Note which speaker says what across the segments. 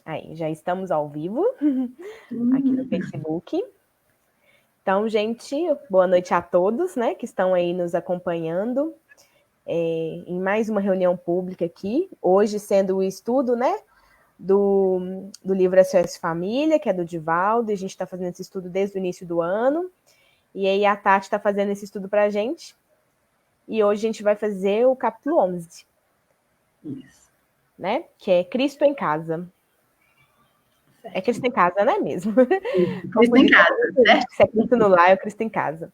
Speaker 1: Aí, já estamos ao vivo aqui no Facebook. Então, gente, boa noite a todos, né, que estão aí nos acompanhando em mais uma reunião pública aqui. Hoje, sendo o estudo, né, do livro SOS Família, que é do Divaldo, e a gente está fazendo esse estudo desde o início do ano. E aí a Tati está fazendo esse estudo para a gente. E hoje a gente vai fazer o capítulo 11. Isso. Né, que é Cristo em Casa. Certo. É Cristo em Casa, não é mesmo?
Speaker 2: Cristo em Casa, certo?
Speaker 1: Se é Cristo no lar, é Cristo em Casa.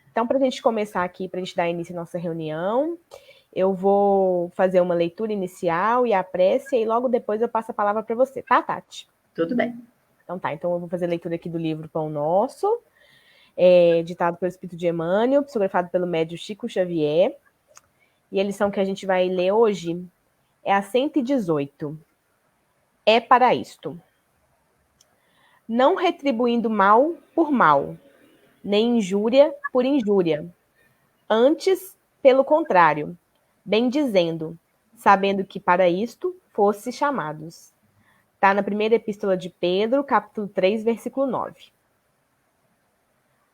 Speaker 1: Então, para a gente começar aqui, para a gente dar início à nossa reunião, eu vou fazer uma leitura inicial e a prece, e logo depois eu passo a palavra para você, tá, Tati?
Speaker 2: Tudo bem.
Speaker 1: Então tá, então eu vou fazer a leitura aqui do livro Pão Nosso, ditado pelo Espírito de Emmanuel, psicografado pelo médium Chico Xavier, e a lição que a gente vai ler hoje é a 118. É para isto. Não retribuindo mal por mal, nem injúria por injúria. Antes, pelo contrário, bem dizendo, sabendo que para isto fosse chamados. Está na primeira epístola de Pedro, capítulo 3, versículo 9.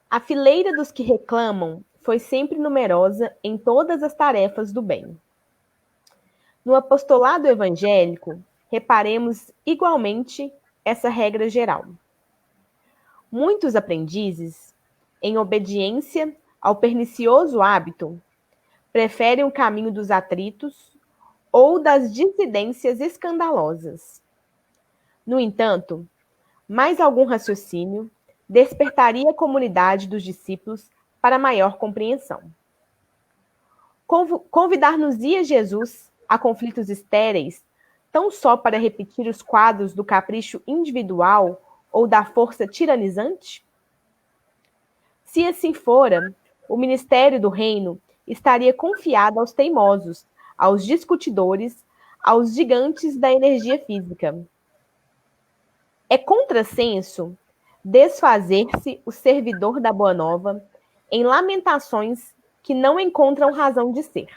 Speaker 1: A fileira dos que reclamam foi sempre numerosa em todas as tarefas do bem. No apostolado evangélico, reparemos igualmente essa regra geral. Muitos aprendizes, em obediência ao pernicioso hábito, preferem o caminho dos atritos ou das dissidências escandalosas. No entanto, mais algum raciocínio despertaria a comunidade dos discípulos para maior compreensão. Convidar-nos-ia Jesus a conflitos estéreis, tão só para repetir os quadros do capricho individual ou da força tiranizante? Se assim fora, o ministério do reino estaria confiado aos teimosos, aos discutidores, aos gigantes da energia física. É contrassenso desfazer-se o servidor da Boa Nova em lamentações que não encontram razão de ser.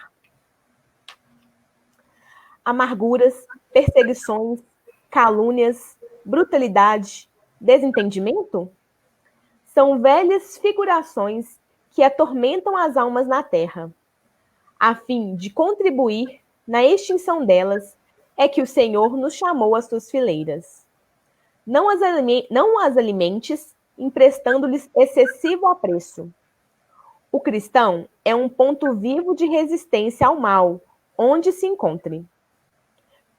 Speaker 1: Amarguras, perseguições, calúnias, brutalidade, desentendimento? São velhas figurações que atormentam as almas na terra. A fim de contribuir na extinção delas, é que o Senhor nos chamou às suas fileiras. Não as alimentes, emprestando-lhes excessivo apreço. O cristão é um ponto vivo de resistência ao mal, onde se encontre.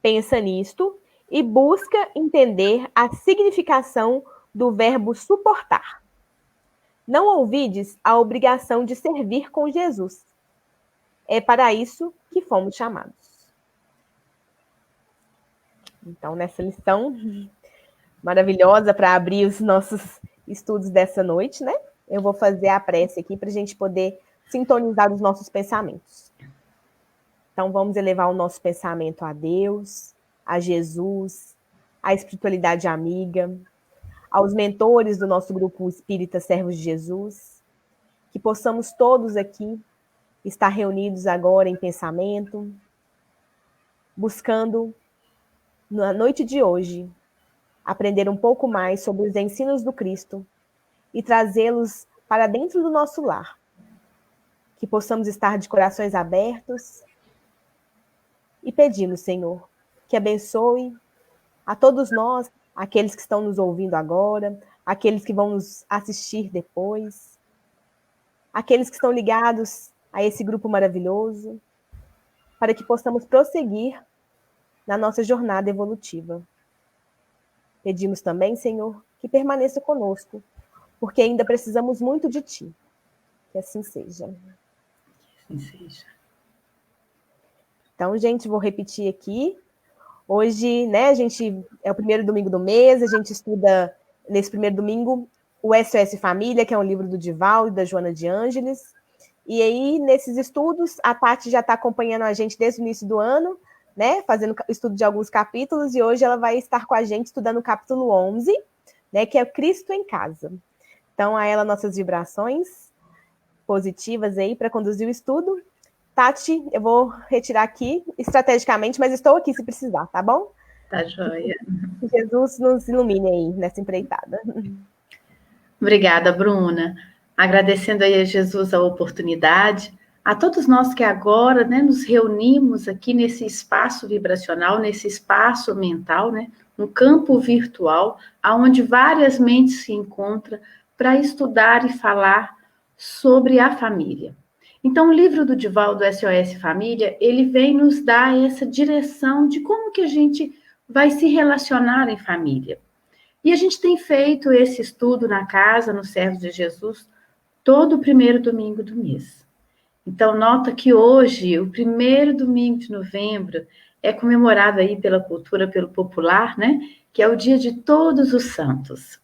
Speaker 1: Pensa nisto e busca entender a significação do verbo suportar. Não ouvides a obrigação de servir com Jesus. É para isso que fomos chamados. Então, nessa lição maravilhosa para abrir os nossos estudos dessa noite, né? Eu vou fazer a prece aqui para a gente poder sintonizar os nossos pensamentos. Então, vamos elevar o nosso pensamento a Deus, a Jesus, à espiritualidade amiga, aos mentores do nosso grupo Espírita Servos de Jesus, que possamos todos aqui estar reunidos agora em pensamento, buscando, na noite de hoje, aprender um pouco mais sobre os ensinos do Cristo e trazê-los para dentro do nosso lar. Que possamos estar de corações abertos e pedimos, Senhor, que abençoe a todos nós, aqueles que estão nos ouvindo agora, aqueles que vão nos assistir depois, aqueles que estão ligados a esse grupo maravilhoso, para que possamos prosseguir na nossa jornada evolutiva. Pedimos também, Senhor, que permaneça conosco, porque ainda precisamos muito de Ti. Que assim seja.
Speaker 2: Que assim seja.
Speaker 1: Então, gente, vou repetir aqui. Hoje, né, é o primeiro domingo do mês, a gente estuda, nesse primeiro domingo, o SOS Família, que é um livro do Divaldo e da Joana de Ângeles. E aí, nesses estudos, a Tati já está acompanhando a gente desde o início do ano, né, fazendo estudo de alguns capítulos, e hoje ela vai estar com a gente estudando o capítulo 11, né, que é Cristo em Casa. Então, a ela nossas vibrações positivas aí para conduzir o estudo. Tati, eu vou retirar aqui estrategicamente, mas estou aqui se precisar, tá bom?
Speaker 2: Tá joia.
Speaker 1: Que Jesus nos ilumine aí nessa empreitada.
Speaker 2: Obrigada, Bruna. Agradecendo aí a Jesus a oportunidade, a todos nós que agora, né, nos reunimos aqui nesse espaço vibracional, nesse espaço mental, né, um campo virtual, onde várias mentes se encontram para estudar e falar sobre a família. Então, o livro do Divaldo SOS Família, ele vem nos dar essa direção de como que a gente vai se relacionar em família. E a gente tem feito esse estudo na casa, no Servos de Jesus, todo o primeiro domingo do mês. Então, nota que hoje, o primeiro domingo de novembro, é comemorado aí pela cultura, pelo popular, né? Que é o dia de Todos os Santos.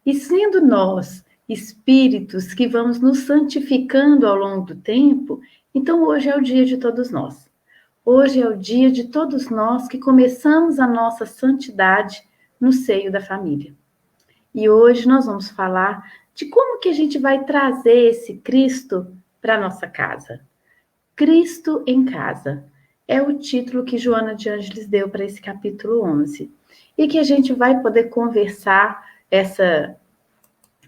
Speaker 2: E sendo nós espíritos que vamos nos santificando ao longo do tempo, então hoje é o dia de todos nós. Hoje é o dia de todos nós que começamos a nossa santidade no seio da família. E hoje nós vamos falar de como que a gente vai trazer esse Cristo para a nossa casa. Cristo em casa é o título que Joana de Ângeles deu para esse capítulo 11. E que a gente vai poder conversar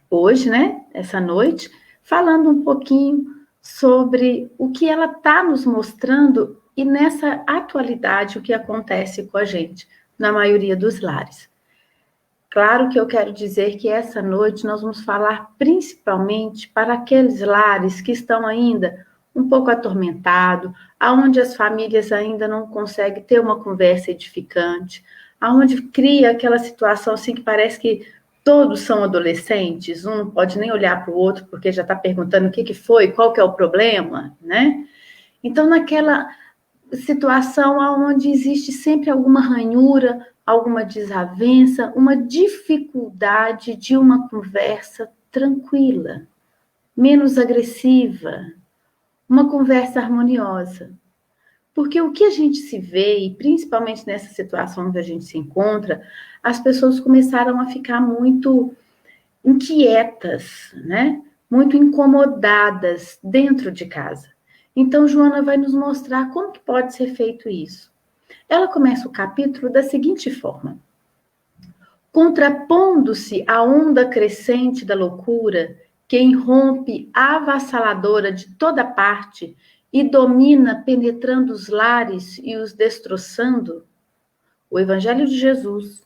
Speaker 2: hoje, né, essa noite, falando um pouquinho sobre o que ela está nos mostrando e nessa atualidade o que acontece com a gente, na maioria dos lares. Claro que eu quero dizer que essa noite nós vamos falar principalmente para aqueles lares que estão ainda um pouco atormentados, aonde as famílias ainda não conseguem ter uma conversa edificante, aonde cria aquela situação assim que parece que todos são adolescentes, um não pode nem olhar para o outro porque já está perguntando o que foi, qual que é o problema, né? Então, naquela situação onde existe sempre alguma ranhura, alguma desavença, uma dificuldade de uma conversa tranquila, menos agressiva, uma conversa harmoniosa. Porque o que a gente se vê, e principalmente nessa situação onde a gente se encontra, as pessoas começaram a ficar muito inquietas, né? Muito incomodadas dentro de casa. Então, Joana vai nos mostrar como que pode ser feito isso. Ela começa o capítulo da seguinte forma: contrapondo-se à onda crescente da loucura, que irrompe avassaladora de toda parte e domina penetrando os lares e os destroçando, o Evangelho de Jesus,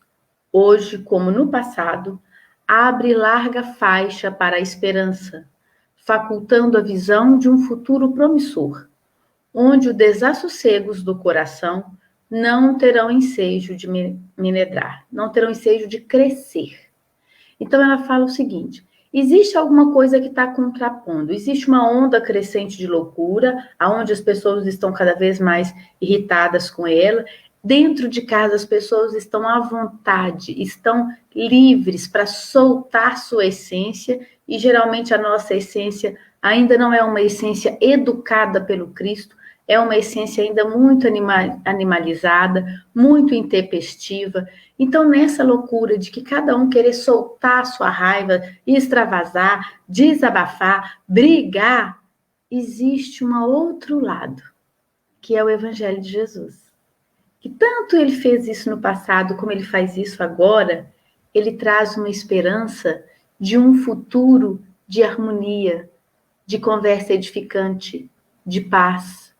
Speaker 2: hoje como no passado, abre larga faixa para a esperança, facultando a visão de um futuro promissor, onde os desassossegos do coração não terão ensejo de menedrar, não terão ensejo de crescer. Então ela fala o seguinte: existe alguma coisa que está contrapondo, existe uma onda crescente de loucura, onde as pessoas estão cada vez mais irritadas com ela. Dentro de casa as pessoas estão à vontade, estão livres para soltar sua essência, e geralmente a nossa essência ainda não é uma essência educada pelo Cristo, é uma essência ainda muito animalizada, muito intempestiva. Então, nessa loucura de que cada um querer soltar a sua raiva, extravasar, desabafar, brigar, existe um outro lado, que é o Evangelho de Jesus. Que tanto ele fez isso no passado, como ele faz isso agora, ele traz uma esperança de um futuro de harmonia, de conversa edificante, de paz,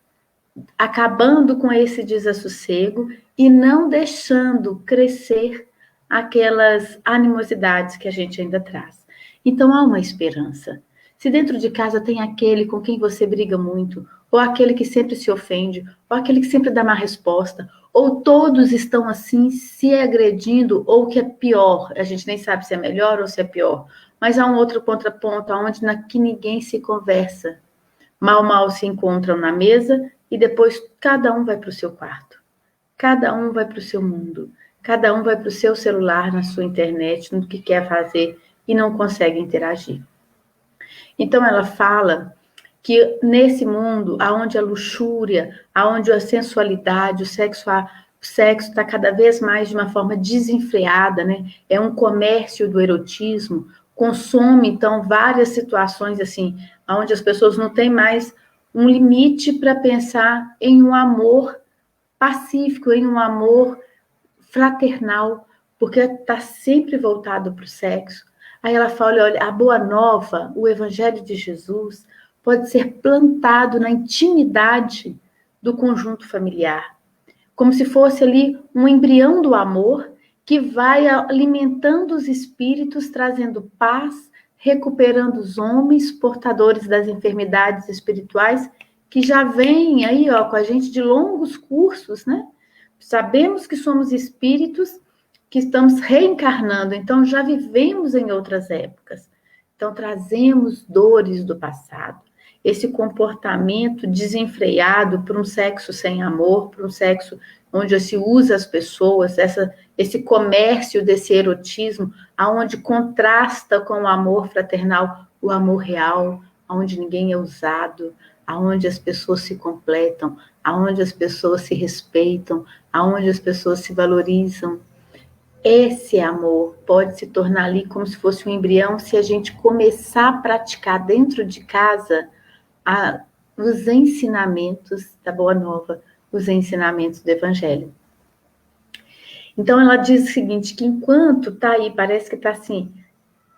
Speaker 2: acabando com esse desassossego e não deixando crescer aquelas animosidades que a gente ainda traz. Então há uma esperança. Se dentro de casa tem aquele com quem você briga muito, ou aquele que sempre se ofende, ou aquele que sempre dá má resposta, ou todos estão assim se agredindo, ou o que é pior, a gente nem sabe se é melhor ou se é pior, mas há um outro contraponto, onde que ninguém se conversa. Mal se encontram na mesa e depois cada um vai para o seu quarto. Cada um vai para o seu mundo. Cada um vai para o seu celular, na sua internet, no que quer fazer e não consegue interagir. Então ela fala que nesse mundo, onde a luxúria, onde a sensualidade, o sexo está cada vez mais de uma forma desenfreada, né? É um comércio do erotismo, consome, então, várias situações assim, onde as pessoas não têm mais um limite para pensar em um amor pacífico, em um amor fraternal, porque está sempre voltado para o sexo. Aí ela fala, olha, a boa nova, o evangelho de Jesus, pode ser plantado na intimidade do conjunto familiar, como se fosse ali um embrião do amor que vai alimentando os espíritos, trazendo paz, recuperando os homens portadores das enfermidades espirituais, que já vêm aí, ó, com a gente de longos cursos, né? Sabemos que somos espíritos que estamos reencarnando, então já vivemos em outras épocas. Então trazemos dores do passado. Esse comportamento desenfreado por um sexo sem amor, por um sexo onde se usa as pessoas, esse comércio desse erotismo, aonde contrasta com o amor fraternal, o amor real, aonde ninguém é usado, aonde as pessoas se completam, aonde as pessoas se respeitam, aonde as pessoas se valorizam. Esse amor pode se tornar ali como se fosse um embrião se a gente começar a praticar dentro de casa os ensinamentos da Boa Nova, os ensinamentos do Evangelho. Então ela diz o seguinte, que enquanto está aí, parece que está assim,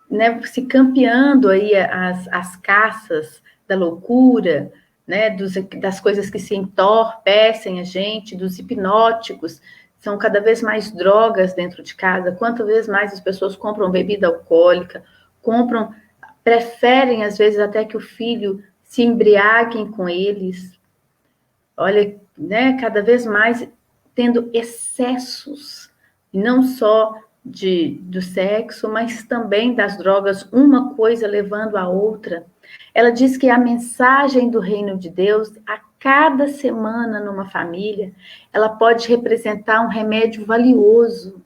Speaker 2: né, se campeando aí as caças da loucura, né, das coisas que se entorpecem a gente, dos hipnóticos, são cada vez mais drogas dentro de casa, quantas vezes mais as pessoas compram bebida alcoólica, preferem às vezes até que o filho se embriaguem com eles, olha, né, cada vez mais tendo excessos, não só do sexo, mas também das drogas, uma coisa levando a outra. Ela diz que a mensagem do reino de Deus, a cada semana numa família, ela pode representar um remédio valioso.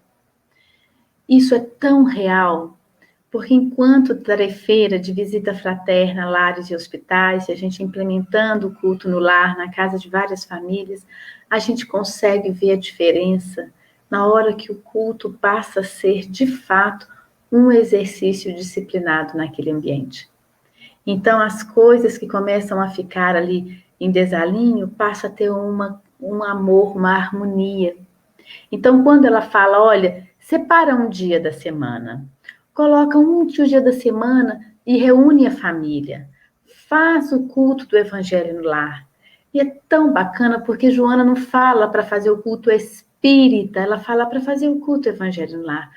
Speaker 2: Isso é tão real, porque enquanto tarefeira de visita fraterna, lares e hospitais, e a gente implementando o culto no lar, na casa de várias famílias, a gente consegue ver a diferença na hora que o culto passa a ser, de fato, um exercício disciplinado naquele ambiente. Então, as coisas que começam a ficar ali em desalinho, passa a ter um amor, uma harmonia. Então, quando ela fala, olha, separa um dia da semana, coloca um dia da semana e reúne a família. Faz o culto do Evangelho no lar. E é tão bacana porque Joana não fala para fazer o culto espírita, ela fala para fazer o culto do Evangelho no lar.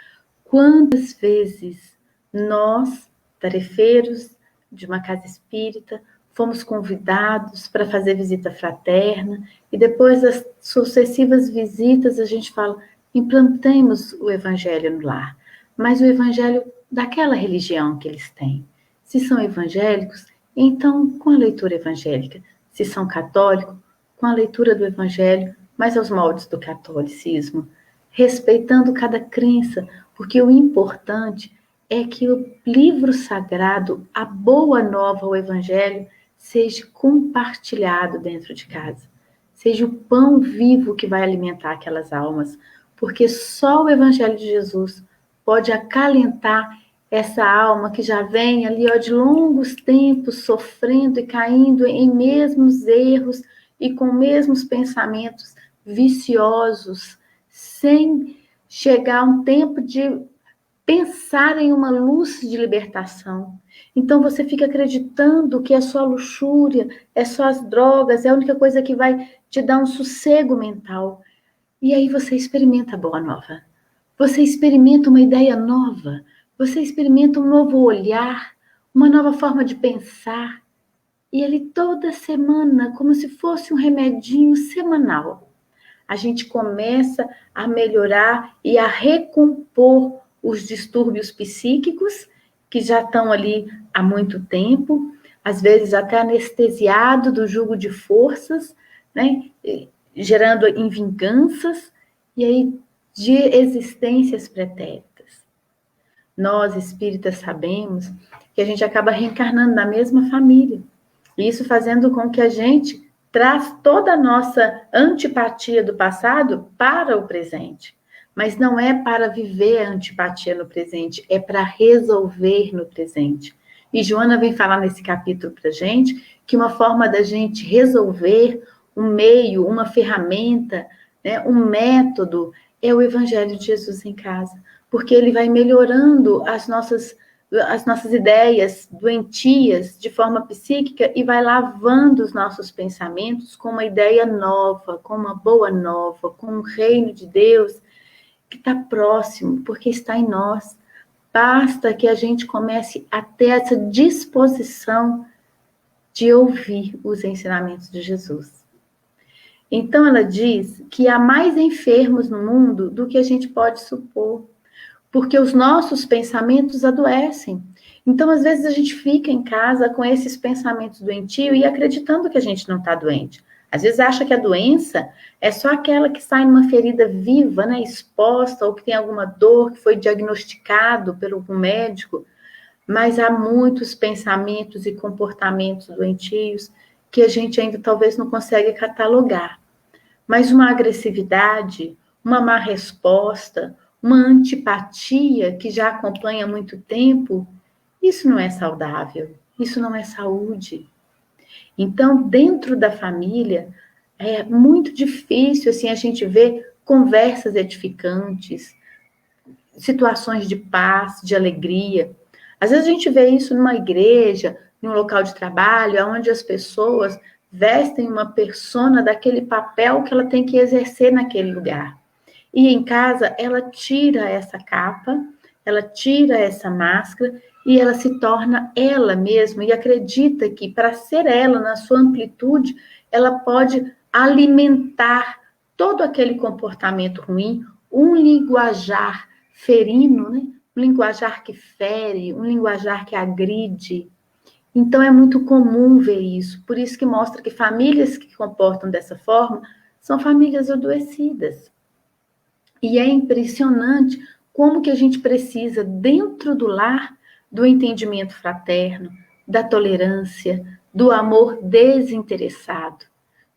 Speaker 2: Quantas vezes nós, tarefeiros de uma casa espírita, fomos convidados para fazer visita fraterna e depois das sucessivas visitas a gente fala, implantemos o Evangelho no lar. Mas o evangelho daquela religião que eles têm. Se são evangélicos, então com a leitura evangélica. Se são católicos, com a leitura do evangelho, mas aos moldes do catolicismo. Respeitando cada crença, porque o importante é que o livro sagrado, a boa nova, o evangelho, seja compartilhado dentro de casa. Seja o pão vivo que vai alimentar aquelas almas. Porque só o evangelho de Jesus pode acalentar essa alma que já vem ali ó, de longos tempos sofrendo e caindo em mesmos erros e com mesmos pensamentos viciosos, sem chegar a um tempo de pensar em uma luz de libertação. Então você fica acreditando que é só luxúria, é só as drogas, é a única coisa que vai te dar um sossego mental. E aí você experimenta a boa nova. Você experimenta uma ideia nova, você experimenta um novo olhar, uma nova forma de pensar. E ele toda semana, como se fosse um remedinho semanal, a gente começa a melhorar e a recompor os distúrbios psíquicos que já estão ali há muito tempo, às vezes até anestesiado do jugo de forças, né? Gerando em vinganças, e aí de existências pretéritas. Nós, espíritas, sabemos que a gente acaba reencarnando na mesma família. Isso fazendo com que a gente traz toda a nossa antipatia do passado para o presente. Mas não é para viver a antipatia no presente, é para resolver no presente. E Joana vem falar nesse capítulo para a gente que uma forma da gente resolver, um meio, uma ferramenta, né, um método, é o Evangelho de Jesus em casa, porque ele vai melhorando as nossas ideias doentias de forma psíquica e vai lavando os nossos pensamentos com uma ideia nova, com uma boa nova, com um reino de Deus que está próximo, porque está em nós. Basta que a gente comece a ter essa disposição de ouvir os ensinamentos de Jesus. Então ela diz que há mais enfermos no mundo do que a gente pode supor, porque os nossos pensamentos adoecem. Então, às vezes, a gente fica em casa com esses pensamentos doentios e acreditando que a gente não está doente. Às vezes acha que a doença é só aquela que sai numa ferida viva, né, exposta, ou que tem alguma dor que foi diagnosticado pelo médico. Mas há muitos pensamentos e comportamentos doentios que a gente ainda talvez não consegue catalogar. Mas uma agressividade, uma má resposta, uma antipatia que já acompanha há muito tempo, isso não é saudável, isso não é saúde. Então, dentro da família, é muito difícil assim, a gente ver conversas edificantes, situações de paz, de alegria. Às vezes a gente vê isso numa igreja, em um local de trabalho, onde as pessoas vestem uma persona daquele papel que ela tem que exercer naquele lugar. E em casa, ela tira essa capa, ela tira essa máscara e ela se torna ela mesma e acredita que para ser ela na sua amplitude, ela pode alimentar todo aquele comportamento ruim, um linguajar ferino, né? Um linguajar que fere, um linguajar que agride. Então é muito comum ver isso. Por isso que mostra que famílias que comportam dessa forma são famílias adoecidas. E é impressionante como que a gente precisa, dentro do lar, do entendimento fraterno, da tolerância, do amor desinteressado,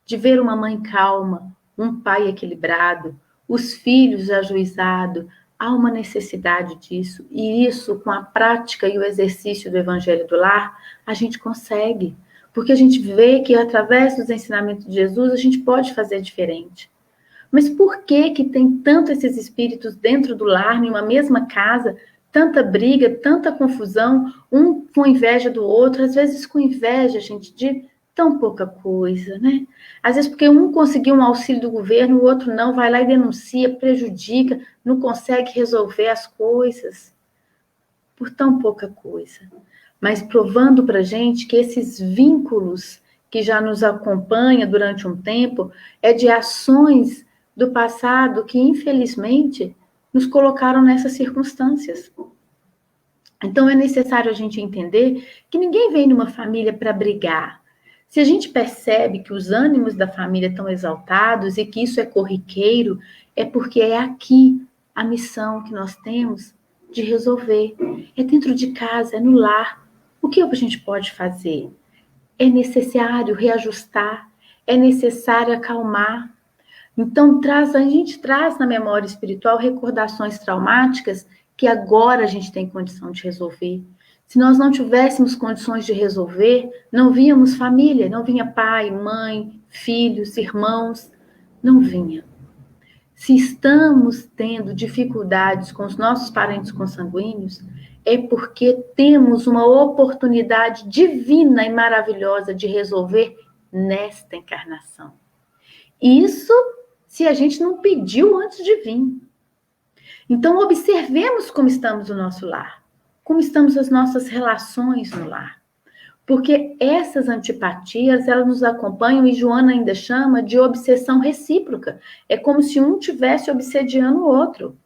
Speaker 2: de ver uma mãe calma, um pai equilibrado, os filhos ajuizados. Há uma necessidade disso, e isso, com a prática e o exercício do Evangelho do Lar, a gente consegue, porque a gente vê que, através dos ensinamentos de Jesus, a gente pode fazer diferente. Mas por que que tem tanto esses espíritos dentro do lar, em uma mesma casa, tanta briga, tanta confusão, um com inveja do outro, às vezes com inveja, gente, de tão pouca coisa, né? Às vezes porque um conseguiu um auxílio do governo, o outro não, vai lá e denuncia, prejudica, não consegue resolver as coisas por tão pouca coisa. Mas provando para a gente que esses vínculos que já nos acompanham durante um tempo é de ações do passado que, infelizmente, nos colocaram nessas circunstâncias. Então, é necessário a gente entender que ninguém vem numa família para brigar. Se a gente percebe que os ânimos da família estão exaltados e que isso é corriqueiro, é porque é aqui a missão que nós temos de resolver. É dentro de casa, é no lar. O que a gente pode fazer? É necessário reajustar, é necessário acalmar. Então, a gente traz na memória espiritual recordações traumáticas que agora a gente tem condição de resolver. Se nós não tivéssemos condições de resolver, não víamos família, não vinha pai, mãe, filhos, irmãos, não vinha. Se estamos tendo dificuldades com os nossos parentes consanguíneos, é porque temos uma oportunidade divina e maravilhosa de resolver nesta encarnação. Isso se a gente não pediu antes de vir. Então, observemos como estamos no nosso lar, como estamos as nossas relações no lar. Porque essas antipatias, elas nos acompanham, e Joana ainda chama de obsessão recíproca. É como se um tivesse obsediando o outro.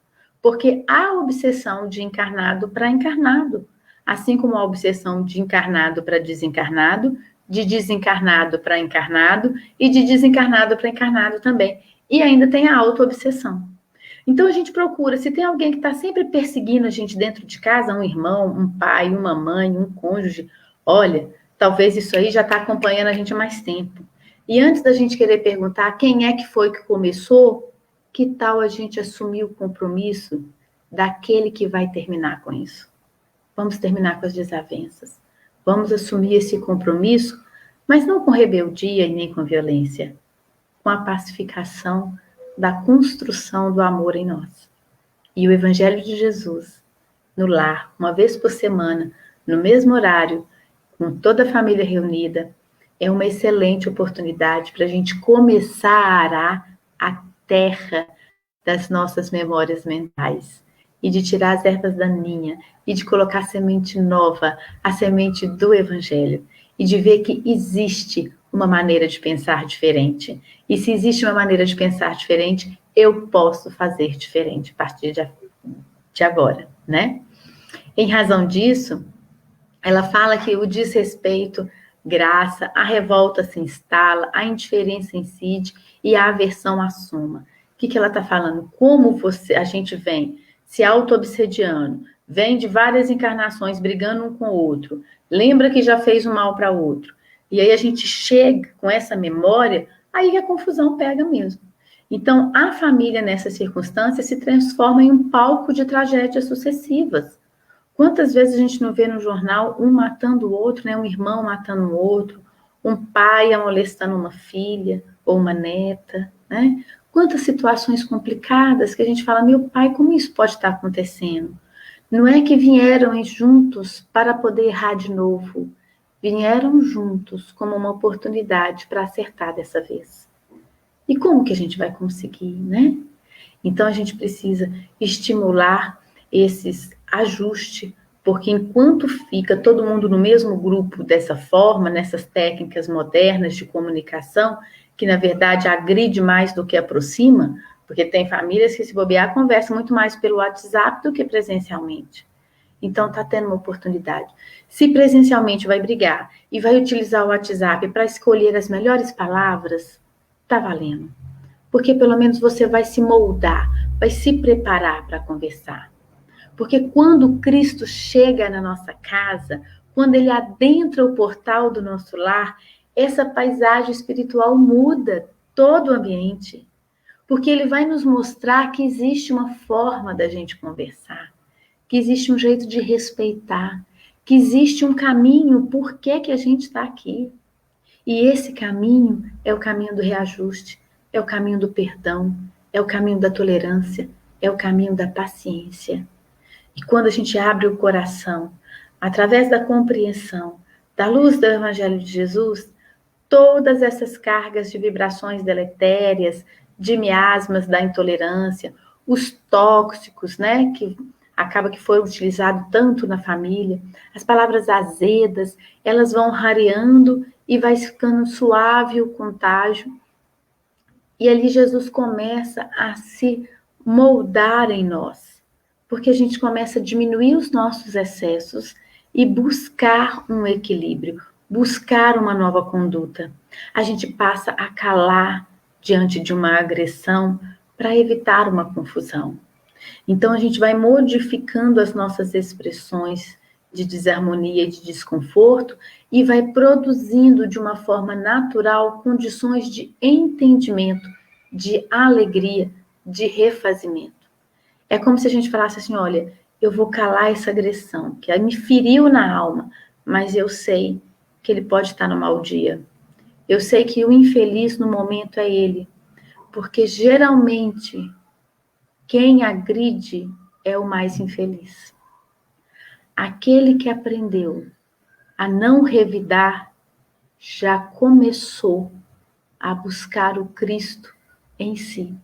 Speaker 2: Porque há obsessão de encarnado para encarnado, assim como a obsessão de encarnado para desencarnado, de desencarnado para encarnado e de desencarnado para encarnado também. E ainda tem a auto-obsessão. Então a gente procura, se tem alguém que está sempre perseguindo a gente dentro de casa, um irmão, um pai, uma mãe, um cônjuge, olha, talvez isso aí já está acompanhando a gente há mais tempo. E antes da gente querer perguntar quem é que foi que começou, que tal a gente assumir o compromisso daquele que vai terminar com isso? Vamos terminar com as desavenças. Vamos assumir esse compromisso, mas não com rebeldia e nem com violência, com a pacificação, da construção do amor em nós. E o Evangelho de Jesus, no lar, uma vez por semana, no mesmo horário, com toda a família reunida, é uma excelente oportunidade para a gente começar a arar a terra das nossas memórias mentais e de tirar as ervas daninhas e de colocar semente nova, a semente do Evangelho, e de ver que existe uma maneira de pensar diferente. E se existe uma maneira de pensar diferente, eu posso fazer diferente a partir de agora, né? Em razão disso, ela fala que o desrespeito, graça, a revolta se instala, a indiferença incide e a aversão assuma. O que ela está falando? Como a gente vem se auto-obsediando, vem de várias encarnações brigando um com o outro, lembra que já fez um mal para o outro, e aí a gente chega com essa memória, aí a confusão pega mesmo. Então, a família nessa circunstância se transforma em um palco de tragédias sucessivas. Quantas vezes a gente não vê no jornal um matando o outro, né? Um irmão matando o outro, um pai molestando uma filha ou uma neta, né? Quantas situações complicadas que a gente fala, meu pai, como isso pode estar acontecendo? Não é que vieram juntos para poder errar de novo, vieram juntos como uma oportunidade para acertar dessa vez. E como que a gente vai conseguir, né? Então a gente precisa estimular esses ajustes, porque enquanto fica todo mundo no mesmo grupo dessa forma, nessas técnicas modernas de comunicação, que na verdade agride mais do que aproxima, porque tem famílias que se bobear conversam muito mais pelo WhatsApp do que presencialmente. Então está tendo uma oportunidade. Se presencialmente vai brigar e vai utilizar o WhatsApp para escolher as melhores palavras, está valendo. Porque pelo menos você vai se moldar, vai se preparar para conversar. Porque quando Cristo chega na nossa casa, quando ele adentra o portal do nosso lar, essa paisagem espiritual muda todo o ambiente. Porque ele vai nos mostrar que existe uma forma da gente conversar, que existe um jeito de respeitar, que existe um caminho, por que a gente está aqui. E esse caminho é o caminho do reajuste, é o caminho do perdão, é o caminho da tolerância, é o caminho da paciência. E quando a gente abre o coração, através da compreensão, da luz do Evangelho de Jesus, todas essas cargas de vibrações deletérias, de miasmas da intolerância, os tóxicos, né, que acaba que foram utilizados tanto na família, as palavras azedas, elas vão rareando e vai ficando suave o contágio. E ali Jesus começa a se moldar em nós, porque a gente começa a diminuir os nossos excessos e buscar um equilíbrio, buscar uma nova conduta. A gente passa a calar diante de uma agressão para evitar uma confusão. Então a gente vai modificando as nossas expressões de desarmonia e de desconforto e vai produzindo de uma forma natural condições de entendimento, de alegria, de refazimento. É como se a gente falasse assim, olha, eu vou calar essa agressão, que me feriu na alma, mas eu sei que ele pode estar no mau dia. Eu sei que o infeliz no momento é ele, porque geralmente quem agride é o mais infeliz. Aquele que aprendeu a não revidar já começou a buscar o Cristo em si.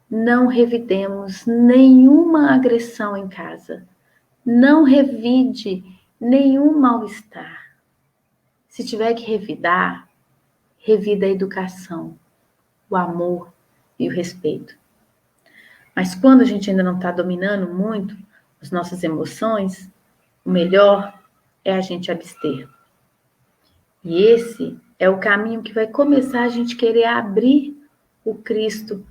Speaker 2: Não revidemos nenhuma agressão em casa. Não revide nenhum mal-estar. Se tiver que revidar, revida a educação, o amor e o respeito. Mas quando a gente ainda não está dominando muito as nossas emoções, o melhor é a gente abster. E esse é o caminho que vai começar a gente querer abrir o Cristo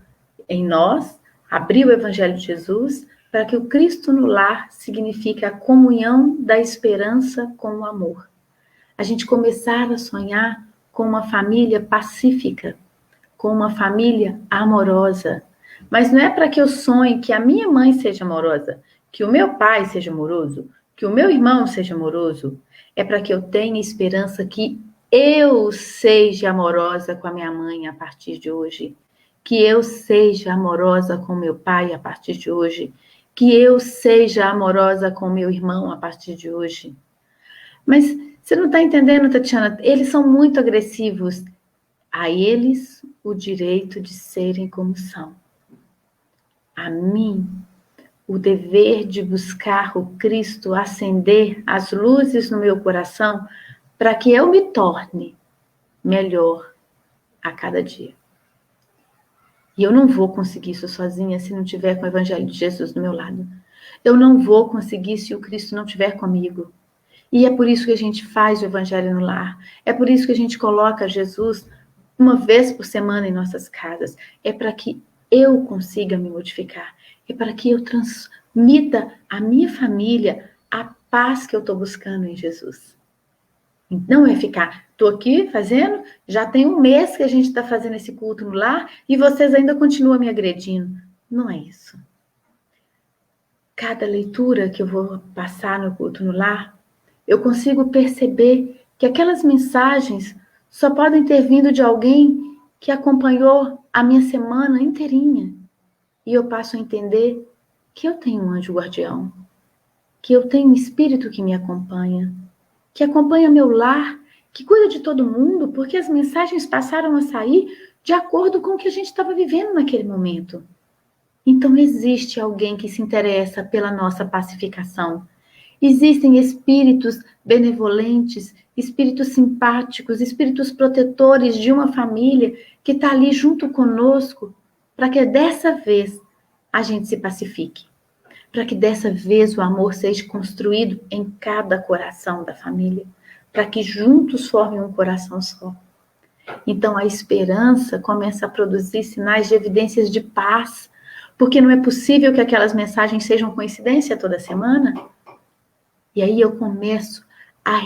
Speaker 2: em nós, abrir o Evangelho de Jesus, para que o Cristo no lar signifique a comunhão da esperança com o amor. A gente começar a sonhar com uma família pacífica, com uma família amorosa. Mas não é para que eu sonhe que a minha mãe seja amorosa, que o meu pai seja amoroso, que o meu irmão seja amoroso. É para que eu tenha esperança que eu seja amorosa com a minha mãe a partir de hoje. que eu seja amorosa com meu pai a partir de hoje, que eu seja amorosa com meu irmão a partir de hoje. Mas você não está entendendo, Tatiana? Eles são muito agressivos. A eles o direito de serem como são. A mim, o dever de buscar o Cristo, acender as luzes no meu coração, para que eu me torne melhor a cada dia. E eu não vou conseguir isso sozinha se não tiver com o Evangelho de Jesus do meu lado. Eu não vou conseguir se o Cristo não estiver comigo. E é por isso que a gente faz o Evangelho no lar. É por isso que a gente coloca Jesus uma vez por semana em nossas casas. É para que eu consiga me modificar. É para que eu transmita à minha família a paz que eu estou buscando em Jesus. Não é ficar, estou aqui fazendo, já tem um mês que a gente está fazendo esse culto no lar e vocês ainda continuam me agredindo. Não é isso. Cada leitura que eu vou passar no culto no lar, eu consigo perceber que aquelas mensagens só podem ter vindo de alguém que acompanhou a minha semana inteirinha. E eu passo a entender que eu tenho um anjo guardião, que eu tenho um espírito que me acompanha, que acompanha meu lar, que cuida de todo mundo, porque as mensagens passaram a sair de acordo com o que a gente estava vivendo naquele momento. Então existe alguém que se interessa pela nossa pacificação. Existem espíritos benevolentes, espíritos simpáticos, espíritos protetores de uma família que está ali junto conosco para que dessa vez a gente se pacifique. Para que dessa vez o amor seja construído em cada coração da família, para que juntos formem um coração só. Então a esperança começa a produzir sinais de evidências de paz, porque não é possível que aquelas mensagens sejam coincidência toda semana. E aí eu começo a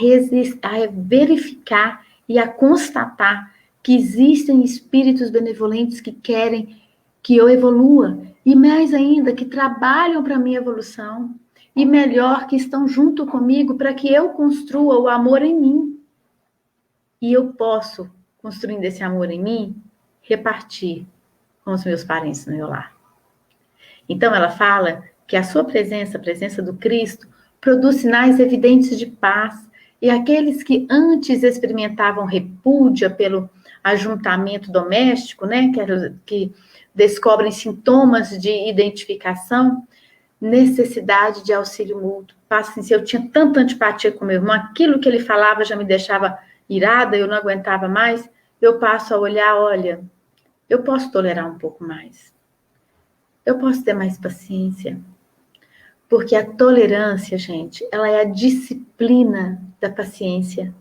Speaker 2: verificar e a constatar que existem espíritos benevolentes que querem que eu evolua, e mais ainda, que trabalham para a minha evolução, e melhor, que estão junto comigo para que eu construa o amor em mim. E eu posso, construindo esse amor em mim, repartir com os meus parentes no meu lar. Então ela fala que a sua presença, a presença do Cristo, produz sinais evidentes de paz, e aqueles que antes experimentavam repúdia pelo ajuntamento doméstico, né, que descobrem sintomas de identificação, necessidade de auxílio mútuo. Assim, se eu tinha tanta antipatia com meu irmão, aquilo que ele falava já me deixava irada, eu não aguentava mais, eu passo a olhar, olha, eu posso tolerar um pouco mais. Eu posso ter mais paciência. Porque a tolerância, gente, ela é a disciplina da paciência.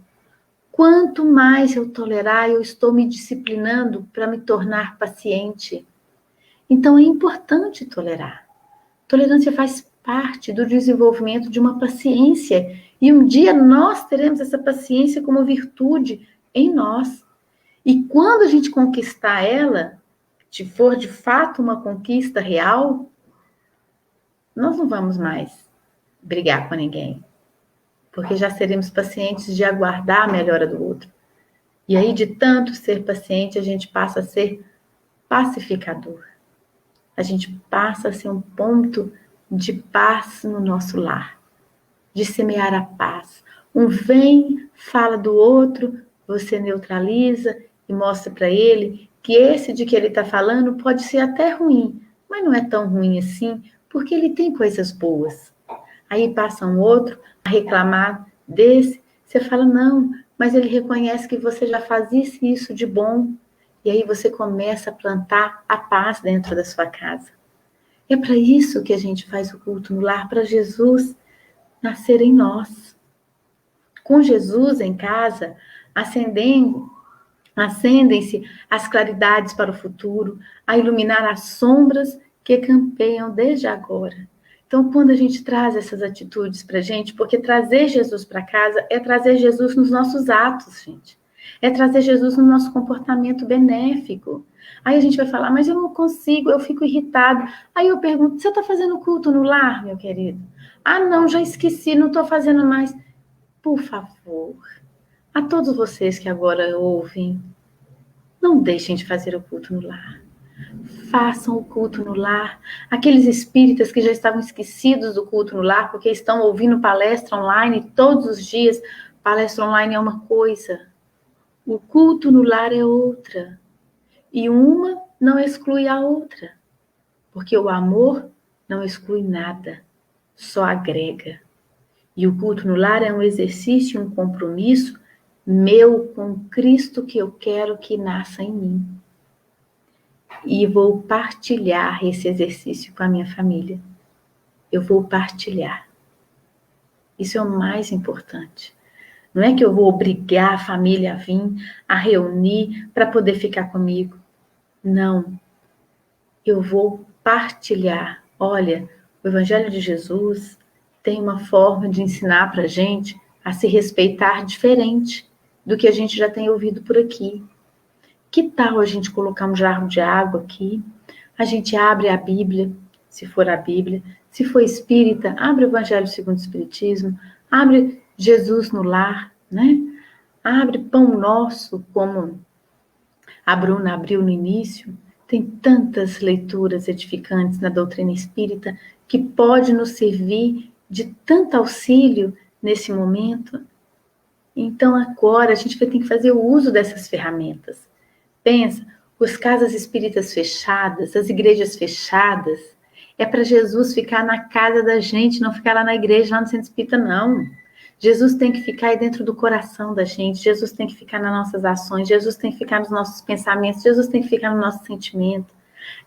Speaker 2: Quanto mais eu tolerar, eu estou me disciplinando para me tornar paciente. Então é importante tolerar. Tolerância faz parte do desenvolvimento de uma paciência. E um dia nós teremos essa paciência como virtude em nós. E quando a gente conquistar ela, se for de fato uma conquista real, nós não vamos mais brigar com ninguém. Porque já seremos pacientes de aguardar a melhora do outro. E aí, de tanto ser paciente, a gente passa a ser pacificador. A gente passa a ser um ponto de paz no nosso lar, de semear a paz. Um vem, fala do outro, você neutraliza e mostra para ele que esse de que ele está falando pode ser até ruim, mas não é tão ruim assim, porque ele tem coisas boas. Aí passa um outro a reclamar desse, você fala, não, mas ele reconhece que você já faz isso de bom. E aí você começa a plantar a paz dentro da sua casa. É para isso que a gente faz o culto no lar, para Jesus nascer em nós. Com Jesus em casa, acendem-se as claridades para o futuro, a iluminar as sombras que campeiam desde agora. Então, quando a gente traz essas atitudes para a gente, porque trazer Jesus para casa é trazer Jesus nos nossos atos, gente. É trazer Jesus no nosso comportamento benéfico. Aí a gente vai falar, mas eu não consigo, eu fico irritado. Aí eu pergunto, você está fazendo culto no lar, meu querido? Ah, não, já esqueci, não estou fazendo mais. Por favor, a todos vocês que agora ouvem, não deixem de fazer o culto no lar. Façam o culto no lar. Aqueles espíritas que já estavam esquecidos do culto no lar, porque estão ouvindo palestra online todos os dias. Palestra online é uma coisa, o culto no lar é outra. E uma não exclui a outra, porque o amor não exclui nada, só agrega. E o culto no lar é um exercício, um compromisso meu com Cristo que eu quero que nasça em mim. E vou partilhar esse exercício com a minha família. Eu vou partilhar. Isso é o mais importante. Não é que eu vou obrigar a família a vir, a reunir para poder ficar comigo. Não. Eu vou partilhar. Olha, o Evangelho de Jesus tem uma forma de ensinar para a gente a se respeitar diferente do que a gente já tem ouvido por aqui. Que tal a gente colocar um jarro de água aqui? A gente abre a Bíblia, se for a Bíblia. Se for espírita, abre o Evangelho segundo o Espiritismo. Abre Jesus no lar, né? Abre Pão Nosso, como a Bruna abriu no início. Tem tantas leituras edificantes na doutrina espírita que pode nos servir de tanto auxílio nesse momento. Então agora a gente vai ter que fazer o uso dessas ferramentas. Pensa, as casas espíritas fechadas, as igrejas fechadas, é para Jesus ficar na casa da gente, não ficar lá na igreja, lá no centro espírita, não. Jesus tem que ficar aí dentro do coração da gente, Jesus tem que ficar nas nossas ações, Jesus tem que ficar nos nossos pensamentos, Jesus tem que ficar no nosso sentimento.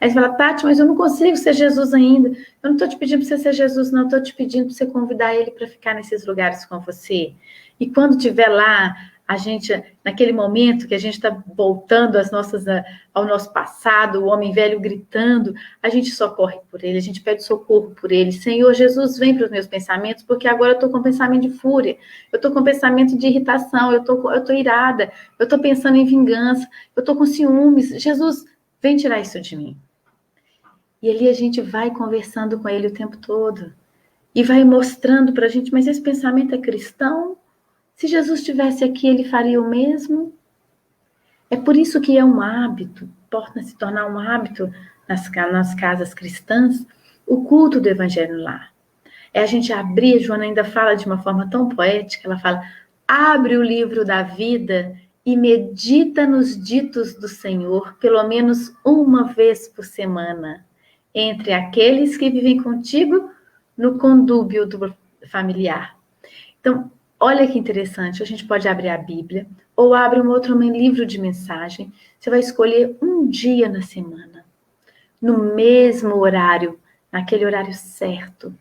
Speaker 2: Aí você fala, Tati, mas eu não consigo ser Jesus ainda. Eu não estou te pedindo para você ser Jesus, não. Eu estou te pedindo para você convidar ele para ficar nesses lugares com você. E quando estiver lá, a gente, naquele momento que a gente está voltando ao nosso passado, o homem velho gritando, a gente socorre por ele, a gente pede socorro por ele. Senhor Jesus, vem para os meus pensamentos, porque agora eu estou com pensamento de fúria, eu estou com pensamento de irritação, eu estou irada, eu estou pensando em vingança, eu estou com ciúmes. Jesus, vem tirar isso de mim. E ali a gente vai conversando com ele o tempo todo. E vai mostrando para a gente, mas esse pensamento é cristão? Se Jesus estivesse aqui, ele faria o mesmo? É por isso que é um hábito, pode se tornar um hábito nas casas cristãs, o culto do Evangelho lá. É a gente abrir, a Joana ainda fala de uma forma tão poética, ela fala, abre o livro da vida e medita nos ditos do Senhor, pelo menos uma vez por semana, entre aqueles que vivem contigo no condúbio do familiar. Então, olha que interessante, a gente pode abrir a Bíblia, ou abre um outro livro de mensagem, você vai escolher um dia na semana, no mesmo horário, naquele horário certo,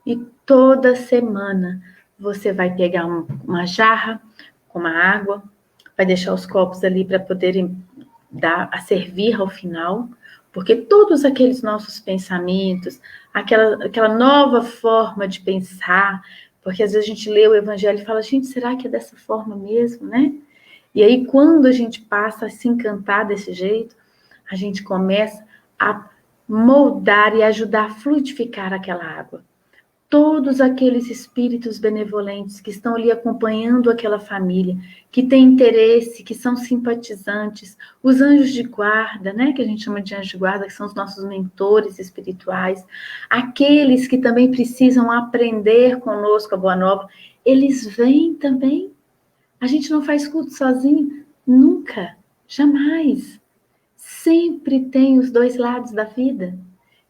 Speaker 2: e toda semana você vai pegar uma jarra com uma água, vai deixar os copos ali para poderem dar a servir ao final, porque todos aqueles nossos pensamentos, aquela nova forma de pensar, porque às vezes a gente lê o Evangelho e fala, gente, será que é dessa forma mesmo, né? E aí quando a gente passa a se encantar desse jeito, a gente começa a moldar e ajudar a fluidificar aquela água. Todos aqueles espíritos benevolentes que estão ali acompanhando aquela família, que têm interesse, que são simpatizantes, os anjos de guarda, né, que a gente chama de anjos de guarda, que são os nossos mentores espirituais, aqueles que também precisam aprender conosco a Boa Nova, eles vêm também. A gente não faz culto sozinho, nunca, jamais. Sempre tem os dois lados da vida.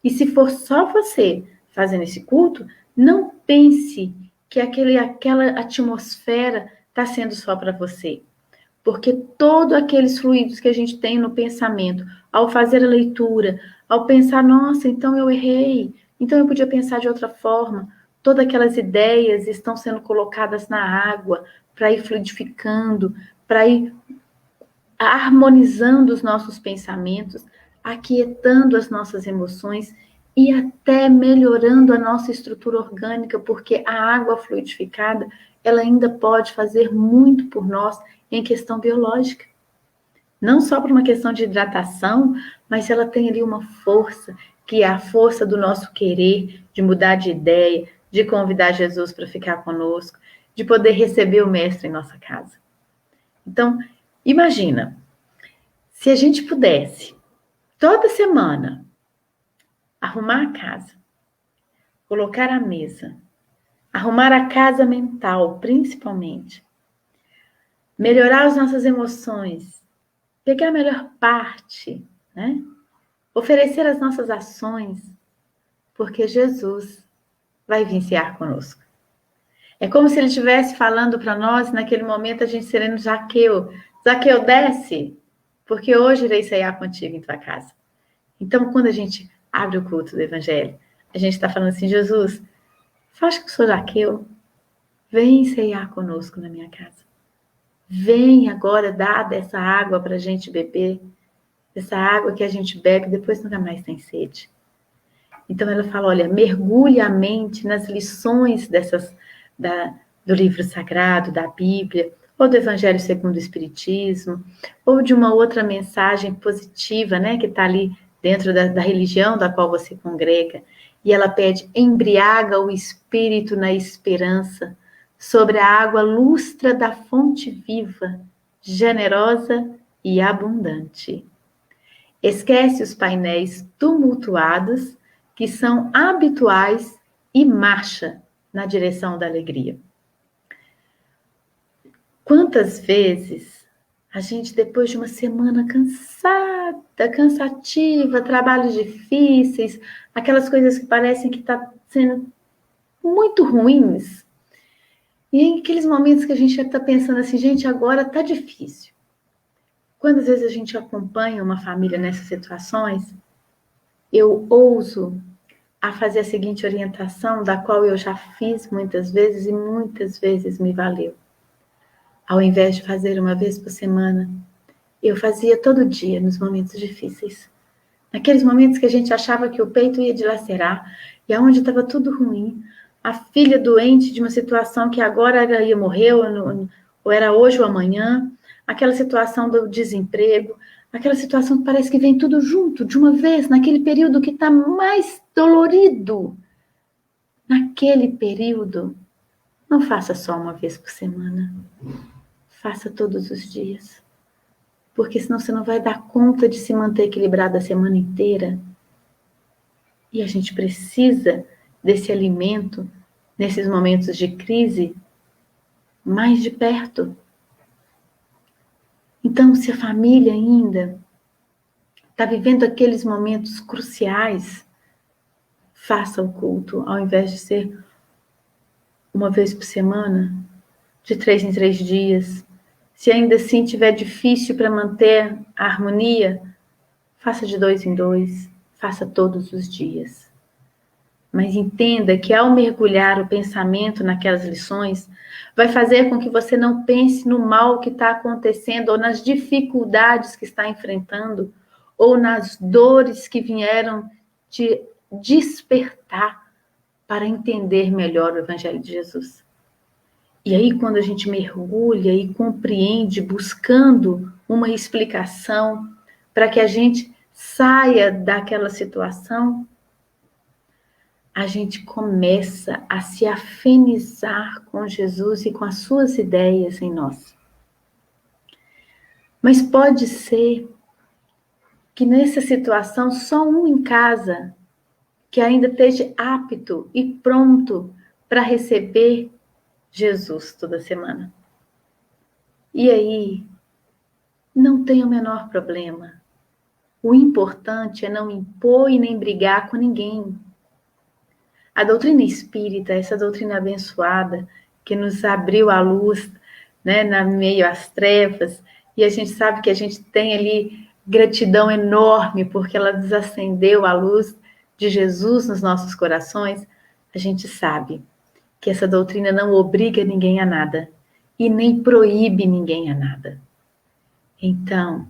Speaker 2: E se for só você fazendo esse culto, não pense que aquela atmosfera está sendo só para você. Porque todos aqueles fluidos que a gente tem no pensamento, ao fazer a leitura, ao pensar, nossa, então eu errei, então eu podia pensar de outra forma, todas aquelas ideias estão sendo colocadas na água para ir fluidificando, para ir harmonizando os nossos pensamentos, aquietando as nossas emoções e até melhorando a nossa estrutura orgânica, porque a água fluidificada, ela ainda pode fazer muito por nós em questão biológica. Não só por uma questão de hidratação, mas ela tem ali uma força, que é a força do nosso querer, de mudar de ideia, de convidar Jesus para ficar conosco, de poder receber o Mestre em nossa casa. Então, imagina, se a gente pudesse toda semana, arrumar a casa, colocar a mesa, arrumar a casa mental, principalmente, melhorar as nossas emoções, pegar a melhor parte, né? Oferecer as nossas ações, porque Jesus vai vir cear conosco. É como se ele estivesse falando para nós, naquele momento, a gente sereno Zaqueu. Zaqueu, desce, porque hoje irei cear contigo em tua casa. Então, quando a gente abre o culto do Evangelho, a gente está falando assim, Jesus, faz que eu sou Zaqueu, vem ceiar conosco na minha casa. Vem agora dar dessa água para a gente beber, essa água que a gente bebe, depois nunca mais tem sede. Então ela fala, olha, mergulhe a mente nas lições do livro sagrado, da Bíblia, ou do Evangelho segundo o Espiritismo, ou de uma outra mensagem positiva, né, que está ali dentro da religião da qual você congrega. E ela pede, embriaga o espírito na esperança, sobre a água lustra da fonte viva, generosa e abundante. Esquece os painéis tumultuados, que são habituais, e marcha na direção da alegria. Quantas vezes a gente, depois de uma semana cansada, cansativa, trabalhos difíceis, aquelas coisas que parecem que está sendo muito ruins, e em aqueles momentos que a gente está pensando assim, gente, agora está difícil. Quantas vezes a gente acompanha uma família nessas situações, eu ouso a fazer a seguinte orientação, da qual eu já fiz muitas vezes e muitas vezes me valeu. Ao invés de fazer uma vez por semana, eu fazia todo dia nos momentos difíceis. Naqueles momentos que a gente achava que o peito ia dilacerar e aonde estava tudo ruim, a filha doente de uma situação que agora ela ia morrer, ou era hoje ou amanhã, aquela situação do desemprego, aquela situação que parece que vem tudo junto, de uma vez, naquele período que está mais dolorido. Naquele período, não faça só uma vez por semana. Faça todos os dias. Porque senão você não vai dar conta de se manter equilibrado a semana inteira. E a gente precisa desse alimento, nesses momentos de crise, mais de perto. Então, se a família ainda está vivendo aqueles momentos cruciais, faça o culto, ao invés de ser uma vez por semana, de 3 em 3 dias. Se ainda assim tiver difícil para manter a harmonia, faça de 2 em 2, faça todos os dias. Mas entenda que ao mergulhar o pensamento naquelas lições, vai fazer com que você não pense no mal que está acontecendo, ou nas dificuldades que está enfrentando, ou nas dores que vieram te despertar para entender melhor o Evangelho de Jesus. E aí, quando a gente mergulha e compreende, buscando uma explicação para que a gente saia daquela situação, a gente começa a se afinizar com Jesus e com as suas ideias em nós. Mas pode ser que nessa situação só um em casa que ainda esteja apto e pronto para receber Jesus toda semana. E aí, não tem o menor problema. O importante é não impor e nem brigar com ninguém. A doutrina espírita, essa doutrina abençoada, que nos abriu a luz, né, na meio às trevas, e a gente sabe que a gente tem ali gratidão enorme, porque ela desacendeu a luz de Jesus nos nossos corações. A gente sabe que essa doutrina não obriga ninguém a nada, e nem proíbe ninguém a nada. Então,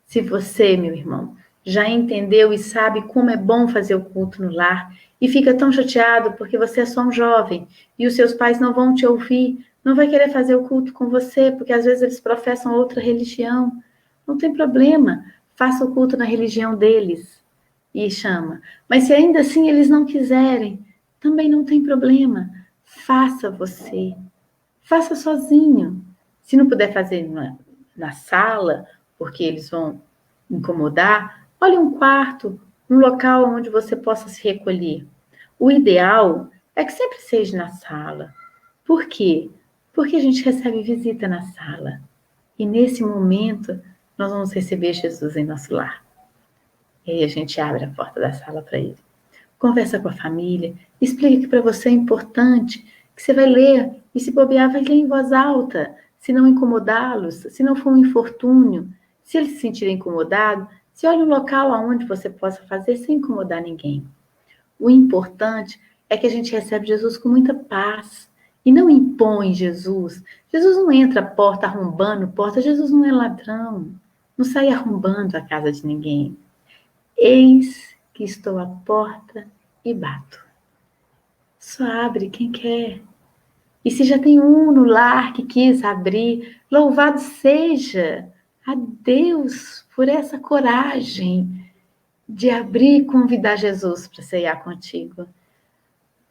Speaker 2: se você, meu irmão, já entendeu e sabe como é bom fazer o culto no lar, e fica tão chateado porque você é só um jovem, e os seus pais não vão te ouvir, não vai querer fazer o culto com você, porque às vezes eles professam outra religião, não tem problema, faça o culto na religião deles, e chama. Mas se ainda assim eles não quiserem, também não tem problema, faça você, faça sozinho. Se não puder fazer na sala, porque eles vão incomodar, Olhe um quarto, um local onde você possa se recolher. O ideal é que sempre seja na sala. Por quê? Porque a gente recebe visita na sala. E nesse momento, nós vamos receber Jesus em nosso lar. E aí a gente abre a porta da sala para ele. Conversa com a família, explica que para você é importante, que você vai ler, e se bobear, vai ler em voz alta, se não incomodá-los, se não for um infortúnio. Se eles se sentirem incomodados, se olhe um local aonde você possa fazer sem incomodar ninguém. O importante é que a gente recebe Jesus com muita paz e não impõe Jesus. Jesus não entra a porta arrombando porta, Jesus não é ladrão, não sai arrombando a casa de ninguém. Eis que estou à porta e bato. Só abre quem quer. E se já tem um no lar que quis abrir, louvado seja a Deus por essa coragem de abrir e convidar Jesus para ceiar contigo.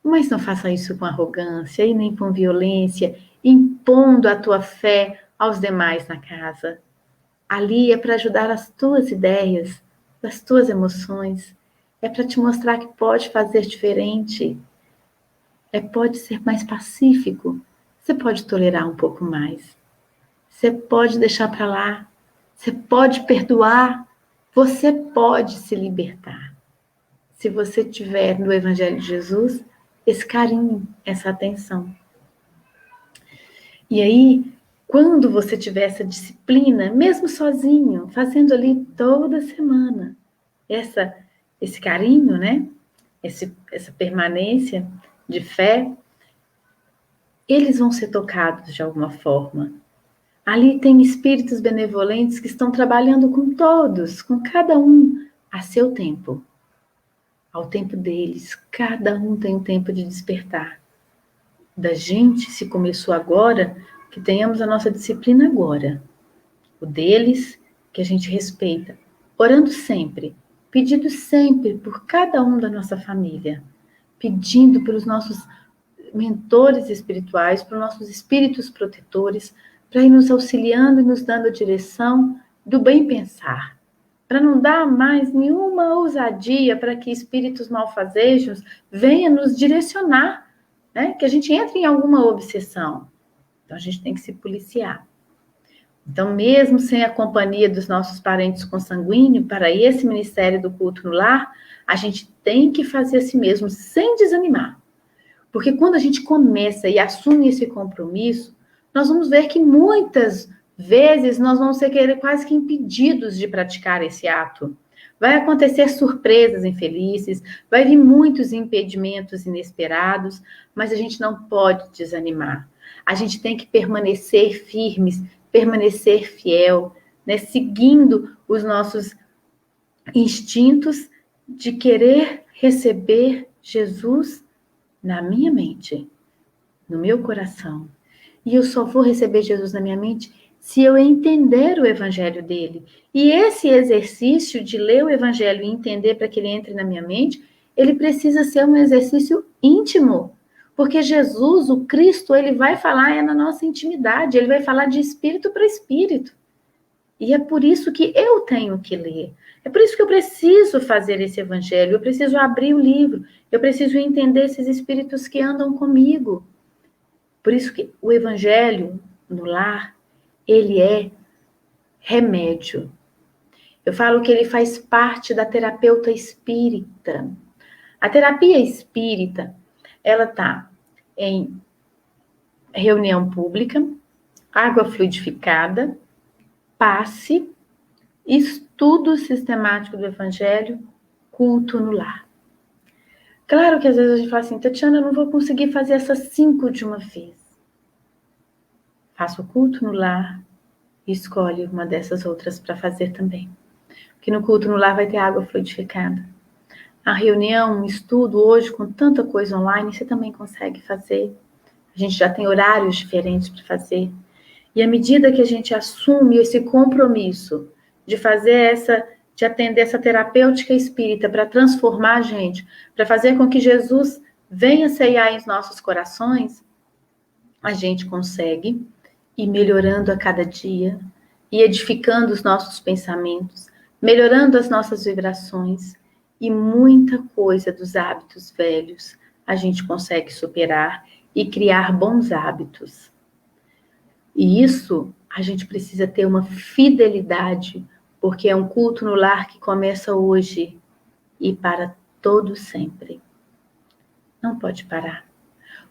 Speaker 2: Mas não faça isso com arrogância e nem com violência, impondo a tua fé aos demais na casa. Ali é para ajudar as tuas ideias, as tuas emoções. É para te mostrar que pode fazer diferente. Pode ser mais pacífico. Você pode tolerar um pouco mais. Você pode deixar para lá. Você pode perdoar. Você pode se libertar. Se você tiver no Evangelho de Jesus esse carinho, essa atenção. E aí, quando você tiver essa disciplina, mesmo sozinho, fazendo ali toda semana, esse carinho, né? Essa permanência de fé, eles vão ser tocados de alguma forma. Ali tem espíritos benevolentes que estão trabalhando com todos, com cada um, a seu tempo. Ao tempo deles, cada um tem um tempo de despertar. Da gente, se começou agora, que tenhamos a nossa disciplina agora. O deles, que a gente respeita. Orando sempre, pedindo sempre por cada um da nossa família. Pedindo pelos nossos mentores espirituais, pelos nossos espíritos protetores, para ir nos auxiliando e nos dando a direção do bem pensar. Para não dar mais nenhuma ousadia para que espíritos malfazejos venham nos direcionar, né? Que a gente entre em alguma obsessão. Então, a gente tem que se policiar. Então, mesmo sem a companhia dos nossos parentes consanguíneos, para esse Ministério do Culto no Lar, a gente tem que fazer assim mesmo, sem desanimar. Porque quando a gente começa e assume esse compromisso, nós vamos ver que muitas vezes nós vamos ser quase que impedidos de praticar esse ato. Vai acontecer surpresas infelizes, vai vir muitos impedimentos inesperados, mas a gente não pode desanimar. A gente tem que permanecer firmes, permanecer fiel, né? Seguindo os nossos instintos de querer receber Jesus na minha mente, no meu coração. E eu só vou receber Jesus na minha mente se eu entender o evangelho dele. E esse exercício de ler o evangelho e entender para que ele entre na minha mente, ele precisa ser um exercício íntimo. Porque Jesus, o Cristo, ele vai falar na nossa intimidade, ele vai falar de espírito para espírito. E é por isso que eu tenho que ler. É por isso que eu preciso fazer esse evangelho, eu preciso abrir o livro, eu preciso entender esses espíritos que andam comigo. Por isso que o evangelho no lar, ele é remédio. Eu falo que ele faz parte da terapeuta espírita. A terapia espírita, ela está em reunião pública, água fluidificada, passe, estudo sistemático do evangelho, culto no lar. Claro que às vezes a gente fala assim, Tatiana, eu não vou conseguir fazer essas 5 de uma vez. Faça o culto no lar e escolhe uma dessas outras para fazer também. Porque no culto no lar vai ter água fluidificada. A reunião, um estudo hoje com tanta coisa online, você também consegue fazer. A gente já tem horários diferentes para fazer. E à medida que a gente assume esse compromisso de fazer de atender essa terapêutica espírita para transformar a gente, para fazer com que Jesus venha ceiar em nossos corações, a gente consegue ir melhorando a cada dia e edificando os nossos pensamentos, melhorando as nossas vibrações, e muita coisa dos hábitos velhos a gente consegue superar e criar bons hábitos. E isso a gente precisa ter uma fidelidade, porque é um culto no lar que começa hoje e para todo sempre. Não pode parar.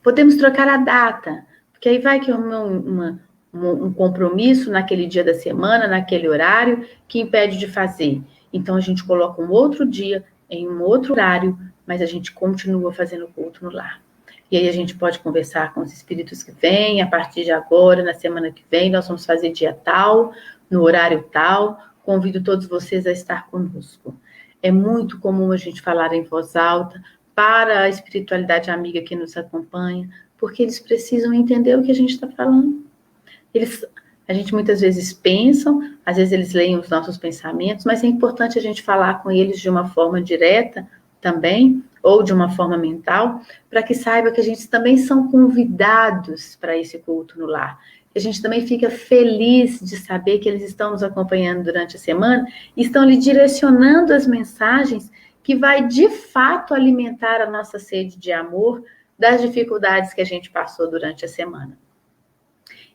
Speaker 2: Podemos trocar a data, porque aí vai que um compromisso naquele dia da semana, naquele horário, que impede de fazer. Então a gente coloca um outro dia, em um outro horário, mas a gente continua fazendo culto no lar. E aí a gente pode conversar com os espíritos que vêm, a partir de agora, na semana que vem, nós vamos fazer dia tal, no horário tal. Convido todos vocês a estar conosco. É muito comum a gente falar em voz alta para a espiritualidade amiga que nos acompanha, porque eles precisam entender o que a gente está falando. A gente muitas vezes pensa, às vezes eles leem os nossos pensamentos, mas é importante a gente falar com eles de uma forma direta também, ou de uma forma mental, para que saiba que a gente também são convidados para esse culto no lar. A gente também fica feliz de saber que eles estão nos acompanhando durante a semana e estão lhe direcionando as mensagens que vai, de fato, alimentar a nossa sede de amor das dificuldades que a gente passou durante a semana.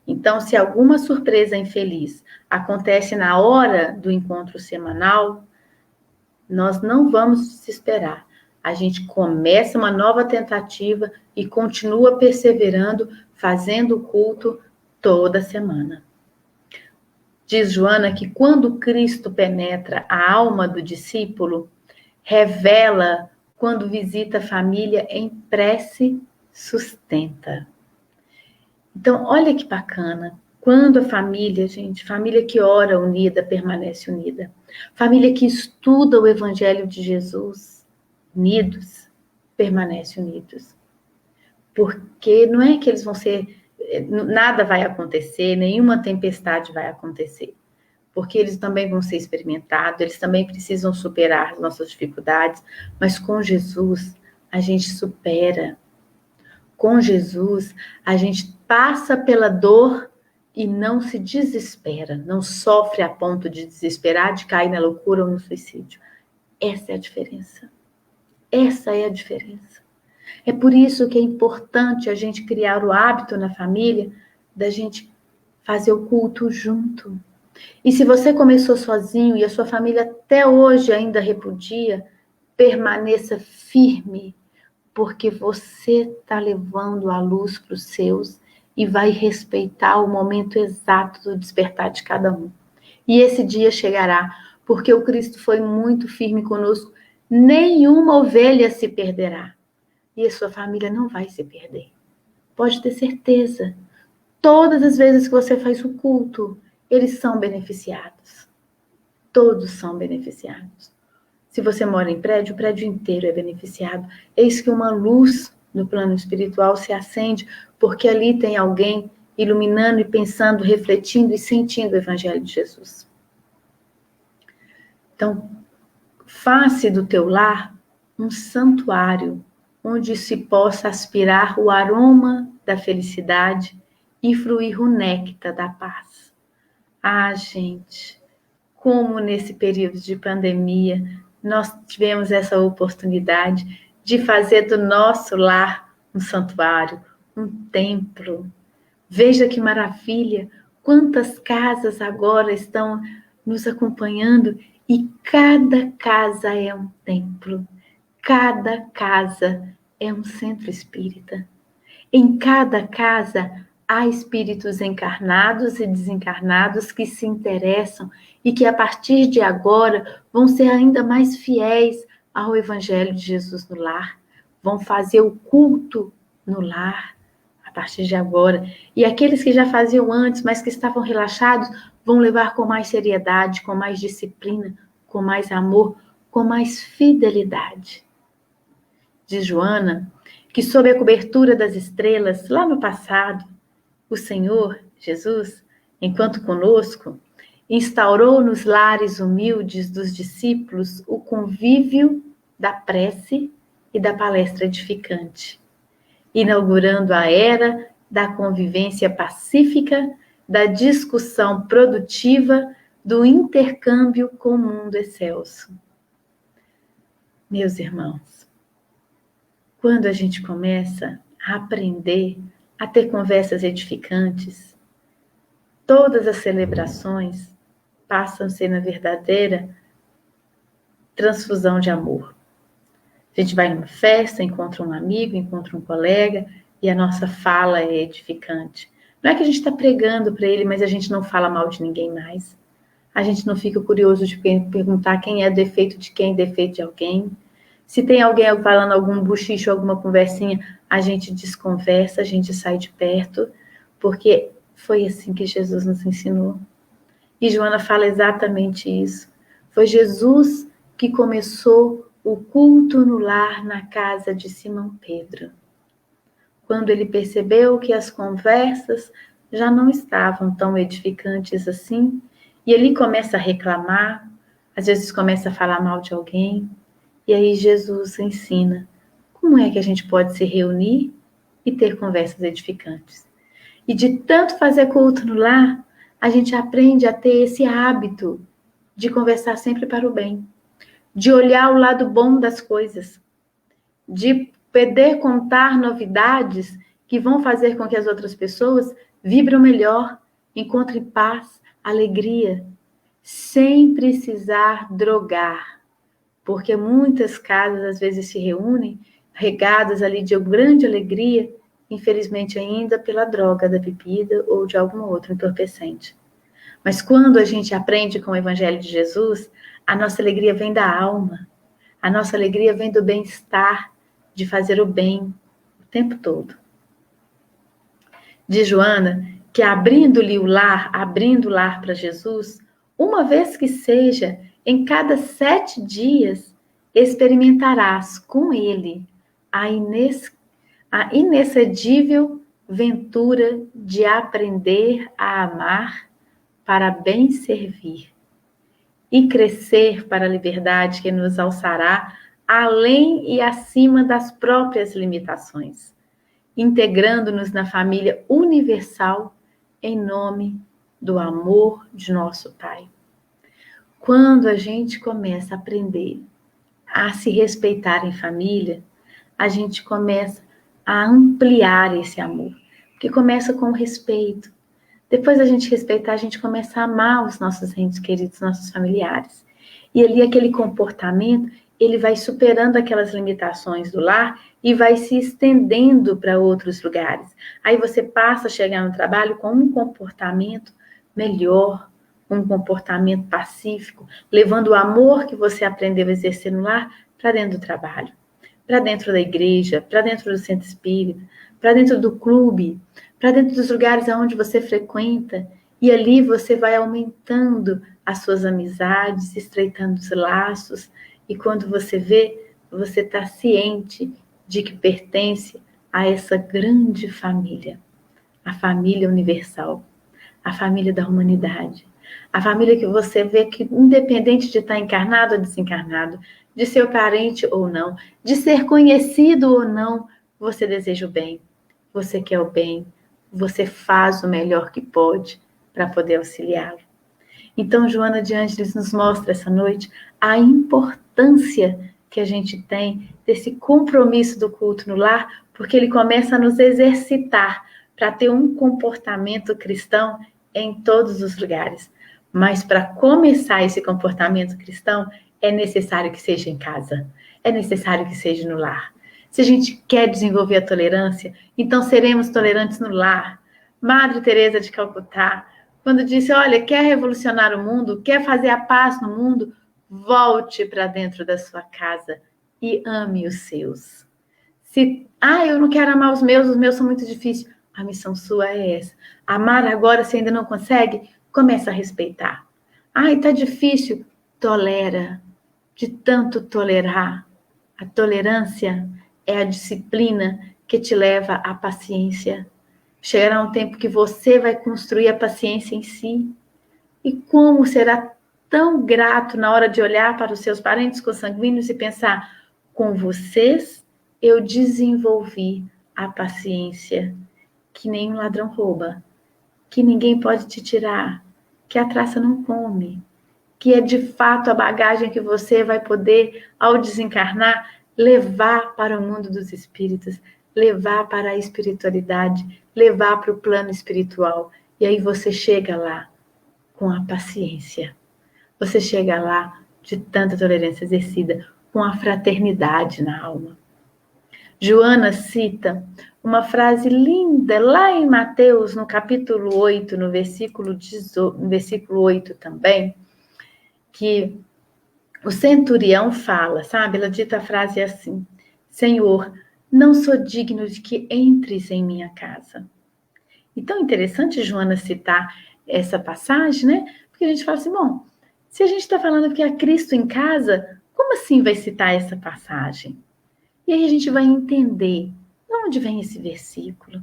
Speaker 2: Então, se alguma surpresa infeliz acontece na hora do encontro semanal, nós não vamos desesperar. A gente começa uma nova tentativa e continua perseverando, fazendo o culto toda semana. Diz Joana que quando Cristo penetra a alma do discípulo, revela quando visita a família em prece, sustenta. Então, olha que bacana. Quando a família, gente, família que ora unida, permanece unida. Família que estuda o Evangelho de Jesus, unidos, permanece unidos. Porque não é que eles vão ser, nada vai acontecer, nenhuma tempestade vai acontecer. Porque eles também vão ser experimentados, eles também precisam superar as nossas dificuldades, mas com Jesus a gente supera. Com Jesus a gente passa pela dor e não se desespera, não sofre a ponto de desesperar, de cair na loucura ou no suicídio. Essa é a diferença. Essa é a diferença. É por isso que é importante a gente criar o hábito na família da gente fazer o culto junto. E se você começou sozinho e a sua família até hoje ainda repudia, permaneça firme, porque você está levando a luz para os seus e vai respeitar o momento exato do despertar de cada um. E esse dia chegará, porque o Cristo foi muito firme conosco. Nenhuma ovelha se perderá. E a sua família não vai se perder. Pode ter certeza. Todas as vezes que você faz o culto, eles são beneficiados. Todos são beneficiados. Se você mora em prédio, o prédio inteiro é beneficiado. Eis que uma luz no plano espiritual se acende, porque ali tem alguém iluminando e pensando, refletindo e sentindo o Evangelho de Jesus. Então, faça do teu lar um santuário, onde se possa aspirar o aroma da felicidade e fluir o néctar da paz. Ah, gente, como nesse período de pandemia nós tivemos essa oportunidade de fazer do nosso lar um santuário, um templo. Veja que maravilha, quantas casas agora estão nos acompanhando e cada casa é um templo, cada casa é um centro espírita. Em cada casa há espíritos encarnados e desencarnados que se interessam e que a partir de agora vão ser ainda mais fiéis ao Evangelho de Jesus no lar, vão fazer o culto no lar a partir de agora. E aqueles que já faziam antes, mas que estavam relaxados, vão levar com mais seriedade, com mais disciplina, com mais amor, com mais fidelidade. Diz Joana que sob a cobertura das estrelas, lá no passado, o Senhor, Jesus, enquanto conosco, instaurou nos lares humildes dos discípulos o convívio da prece e da palestra edificante, inaugurando a era da convivência pacífica, da discussão produtiva, do intercâmbio com o mundo excelso. Meus irmãos, quando a gente começa a aprender a ter conversas edificantes, todas as celebrações passam a ser, na verdadeira, transfusão de amor. A gente vai numa festa, encontra um amigo, encontra um colega, e a nossa fala é edificante. Não é que a gente está pregando para ele, mas a gente não fala mal de ninguém mais. A gente não fica curioso de perguntar quem é defeito de quem, defeito de alguém. Se tem alguém falando algum buchicho, alguma conversinha, a gente desconversa, a gente sai de perto, porque foi assim que Jesus nos ensinou. E Joana fala exatamente isso. Foi Jesus que começou o culto no lar na casa de Simão Pedro. Quando ele percebeu que as conversas já não estavam tão edificantes assim, e ele começa a reclamar, às vezes começa a falar mal de alguém, e aí Jesus ensina como é que a gente pode se reunir e ter conversas edificantes. E de tanto fazer culto no lar, a gente aprende a ter esse hábito de conversar sempre para o bem, de olhar o lado bom das coisas, de poder contar novidades que vão fazer com que as outras pessoas vibrem melhor, encontrem paz, alegria, sem precisar drogar. Porque muitas casas às vezes se reúnem, regadas ali de grande alegria, infelizmente ainda pela droga da bebida ou de algum outro entorpecente. Mas quando a gente aprende com o Evangelho de Jesus, a nossa alegria vem da alma, a nossa alegria vem do bem-estar, de fazer o bem o tempo todo. Diz Joana que abrindo o lar para Jesus, uma vez que seja, em cada 7 dias, experimentarás com ele a inexcedível ventura de aprender a amar para bem servir e crescer para a liberdade que nos alçará além e acima das próprias limitações, integrando-nos na família universal em nome do amor de nosso Pai. Quando a gente começa a aprender a se respeitar em família, a gente começa a ampliar esse amor, porque começa com o respeito. Depois da gente respeitar, a gente começa a amar os nossos entes queridos, nossos familiares. E ali aquele comportamento, ele vai superando aquelas limitações do lar e vai se estendendo para outros lugares. Aí você passa a chegar no trabalho com um comportamento melhor, um comportamento pacífico, levando o amor que você aprendeu a exercer no lar para dentro do trabalho, para dentro da igreja, para dentro do centro espírita, para dentro do clube, para dentro dos lugares aonde você frequenta, e ali você vai aumentando as suas amizades, estreitando os laços, e quando você vê, você está ciente de que pertence a essa grande família, a família universal, a família da humanidade, a família que você vê que, independente de estar encarnado ou desencarnado, de ser parente ou não, de ser conhecido ou não, você deseja o bem, você quer o bem, você faz o melhor que pode para poder auxiliá-lo. Então, Joana de Ângeles nos mostra essa noite a importância que a gente tem desse compromisso do culto no lar, porque ele começa a nos exercitar para ter um comportamento cristão em todos os lugares. Mas para começar esse comportamento cristão, é necessário que seja em casa, é necessário que seja no lar. Se a gente quer desenvolver a tolerância, então seremos tolerantes no lar. Madre Teresa de Calcutá, quando disse, olha, quer revolucionar o mundo, quer fazer a paz no mundo, volte para dentro da sua casa e ame os seus. Eu não quero amar os meus são muito difíceis. A missão sua é essa. Amar agora, se ainda não consegue, começa a respeitar. Tá difícil. Tolera. De tanto tolerar. A tolerância é a disciplina que te leva à paciência. Chegará um tempo que você vai construir a paciência em si. E como será tão grato na hora de olhar para os seus parentes consanguíneos e pensar, com vocês eu desenvolvi a paciência que nenhum ladrão rouba, que ninguém pode te tirar, que a traça não come, que é de fato a bagagem que você vai poder, ao desencarnar, levar para o mundo dos espíritos, levar para a espiritualidade, levar para o plano espiritual. E aí você chega lá com a paciência, você chega lá de tanta tolerância exercida, com a fraternidade na alma. Joana cita uma frase linda lá em Mateus, no capítulo 8, no versículo 8 também, que o centurião fala, sabe? Ela dita a frase assim: Senhor, não sou digno de que entres em minha casa. Então, interessante Joana citar essa passagem, né? Porque a gente fala assim, bom, se a gente está falando que é Cristo em casa, como assim vai citar essa passagem? E aí a gente vai entender de onde vem esse versículo.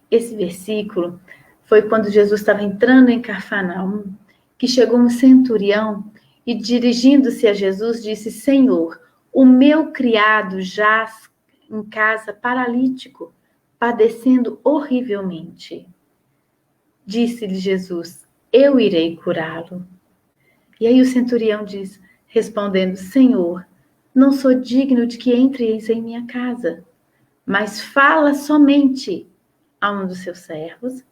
Speaker 2: Esse versículo foi quando Jesus estava entrando em Cafarnaum, que chegou um centurião e, dirigindo-se a Jesus, disse: Senhor, o meu criado jaz em casa paralítico, padecendo horrivelmente. Disse-lhe Jesus: eu irei curá-lo. E aí o centurião diz, respondendo: Senhor, não sou digno de que entreis em minha casa, mas fala somente a um dos seus servos,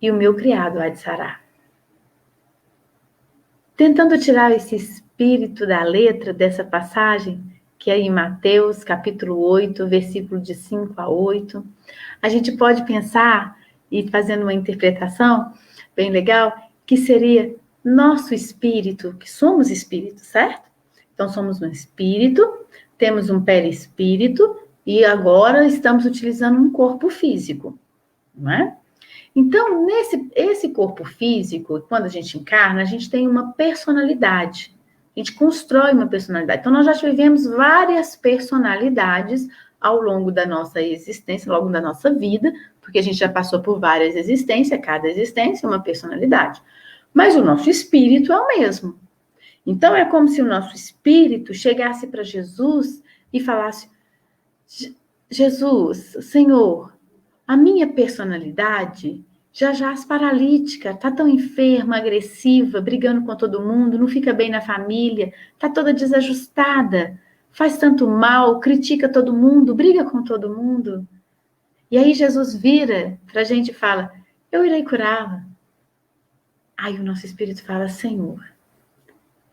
Speaker 2: e o meu criado há de sarar. Tentando tirar esse espírito da letra dessa passagem, que é em Mateus, capítulo 8, versículo de 5 a 8, a gente pode pensar, e fazendo uma interpretação bem legal, que seria nosso espírito, que somos espírito, certo? Então, somos um espírito, temos um perispírito, e agora estamos utilizando um corpo físico, não é? Então, esse corpo físico, quando a gente encarna, a gente tem uma personalidade. A gente constrói uma personalidade. Então, nós já tivemos várias personalidades ao longo da nossa existência, ao longo da nossa vida, porque a gente já passou por várias existências, cada existência é uma personalidade. Mas o nosso espírito é o mesmo. Então, é como se o nosso espírito chegasse para Jesus e falasse: Jesus, Senhor, a minha personalidade já jaz paralítica, tá tão enferma, agressiva, brigando com todo mundo, não fica bem na família, tá toda desajustada, faz tanto mal, critica todo mundo, briga com todo mundo. E aí Jesus vira para a gente e fala: eu irei curá-la. Aí o nosso espírito fala: Senhor,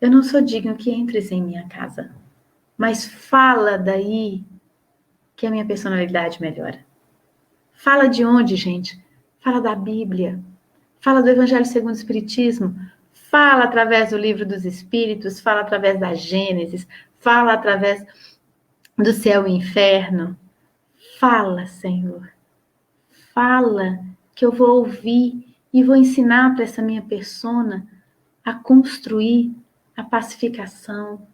Speaker 2: eu não sou digno que entres em minha casa, mas fala daí que a minha personalidade melhora. Fala de onde, gente? Fala da Bíblia. Fala do Evangelho segundo o Espiritismo. Fala através do Livro dos Espíritos. Fala através da Gênesis. Fala através do céu e inferno. Fala, Senhor. Fala que eu vou ouvir e vou ensinar para essa minha persona a construir a pacificação.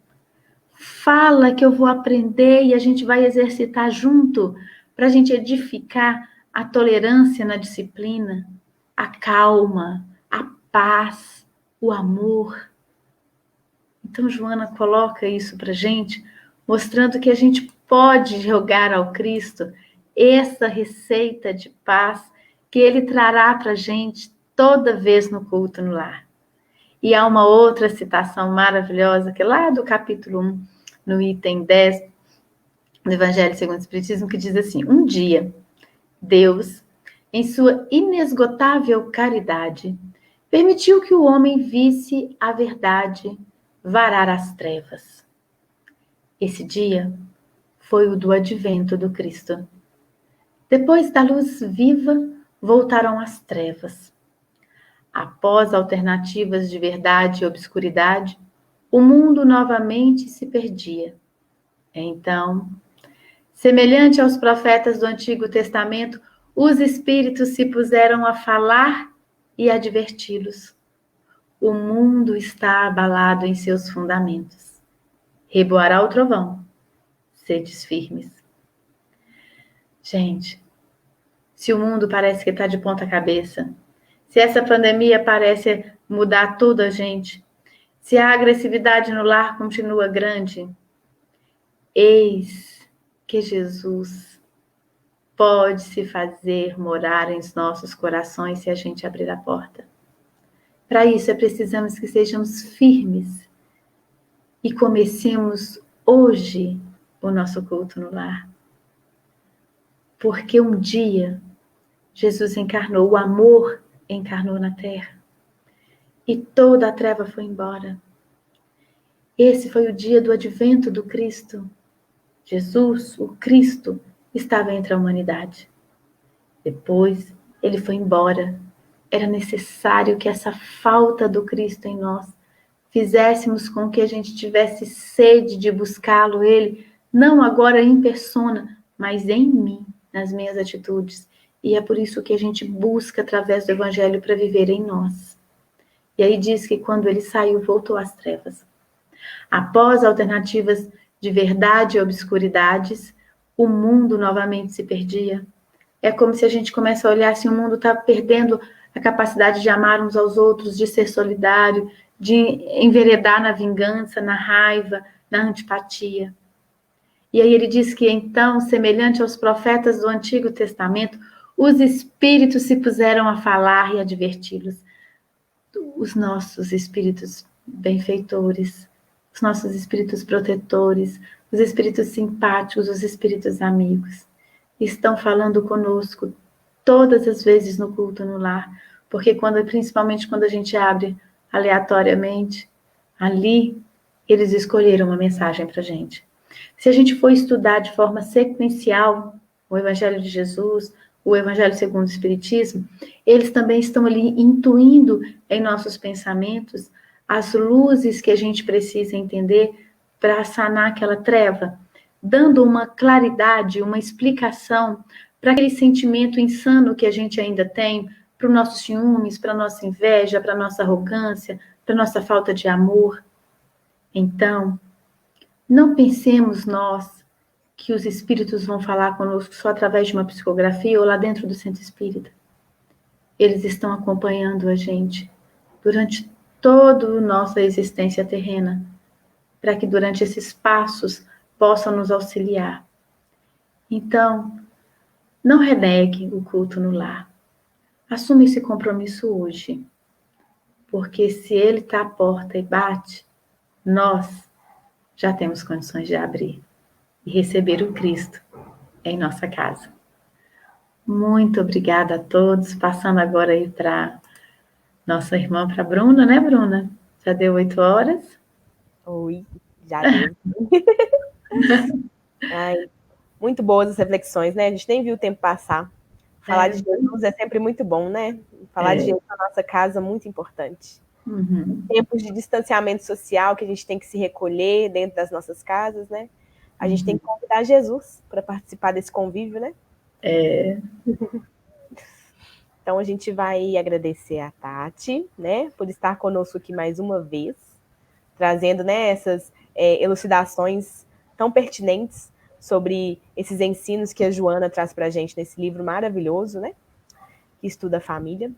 Speaker 2: Fala que eu vou aprender e a gente vai exercitar junto para a gente edificar a tolerância na disciplina, a calma, a paz, o amor. Então, Joana coloca isso para a gente, mostrando que a gente pode jogar ao Cristo essa receita de paz que Ele trará para a gente toda vez no culto no lar. E há uma outra citação maravilhosa, que é lá do capítulo 1, no item 10, do Evangelho segundo o Espiritismo, que diz assim: um dia, Deus, em sua inesgotável caridade, permitiu que o homem visse a verdade varar as trevas. Esse dia foi o do advento do Cristo. Depois da luz viva, voltaram as trevas. Após alternativas de verdade e obscuridade, o mundo novamente se perdia. Então, semelhante aos profetas do Antigo Testamento, os espíritos se puseram a falar e adverti-los. O mundo está abalado em seus fundamentos. Reboará o trovão. Sedes firmes. Gente, se o mundo parece que está de ponta cabeça, se essa pandemia parece mudar tudo a gente, se a agressividade no lar continua grande, eis que Jesus pode se fazer morar em nossos corações se a gente abrir a porta. Para isso, precisamos que sejamos firmes e comecemos hoje o nosso culto no lar. Porque um dia Jesus encarnou, o amor encarnou na terra. E toda a treva foi embora. Esse foi o dia do advento do Cristo. Jesus, o Cristo, estava entre a humanidade. Depois, ele foi embora. Era necessário que essa falta do Cristo em nós fizéssemos com que a gente tivesse sede de buscá-lo, ele, não agora em persona, mas em mim, nas minhas atitudes. E é por isso que a gente busca através do Evangelho para viver em nós. E aí diz que quando ele saiu, voltou às trevas. Após alternativas de verdade e obscuridades, o mundo novamente se perdia. É como se a gente começa a olhar assim, o mundo está perdendo a capacidade de amar uns aos outros, de ser solidário, de enveredar na vingança, na raiva, na antipatia. E aí ele diz que então, semelhante aos profetas do Antigo Testamento, os espíritos se puseram a falar e adverti-los. Os nossos espíritos benfeitores, os nossos espíritos protetores, os espíritos simpáticos, os espíritos amigos, estão falando conosco todas as vezes no culto no lar, porque principalmente quando a gente abre aleatoriamente, ali eles escolheram uma mensagem para a gente. Se a gente for estudar de forma sequencial o Evangelho de Jesus, o Evangelho segundo o Espiritismo, eles também estão ali intuindo em nossos pensamentos as luzes que a gente precisa entender para sanar aquela treva, dando uma claridade, uma explicação para aquele sentimento insano que a gente ainda tem, para os nossos ciúmes, para a nossa inveja, para a nossa arrogância, para a nossa falta de amor. Então, não pensemos nós que os espíritos vão falar conosco só através de uma psicografia ou lá dentro do centro espírita. Eles estão acompanhando a gente durante toda a nossa existência terrena, para que durante esses passos possam nos auxiliar. Então, não renegue o culto no lar. Assuma esse compromisso hoje, porque se ele está à porta e bate, nós já temos condições de abrir e receber o Cristo em nossa casa. Muito obrigada a todos. Passando agora aí para nossa irmã, para a Bruna, né, Bruna? Já deu 8 horas?
Speaker 1: Oi, já deu. Ai, muito boas as reflexões, né? A gente nem viu o tempo passar. Falar de Jesus é sempre muito bom, né? Falar de Jesus na nossa casa é muito importante.
Speaker 2: Uhum.
Speaker 1: Tempos de distanciamento social que a gente tem que se recolher dentro das nossas casas, né? A gente tem que convidar Jesus para participar desse convívio, né? Então a gente vai agradecer a Tati, né, por estar conosco aqui mais uma vez, trazendo, né, essas elucidações tão pertinentes sobre esses ensinos que a Joana traz para a gente nesse livro maravilhoso, né, que estuda a família.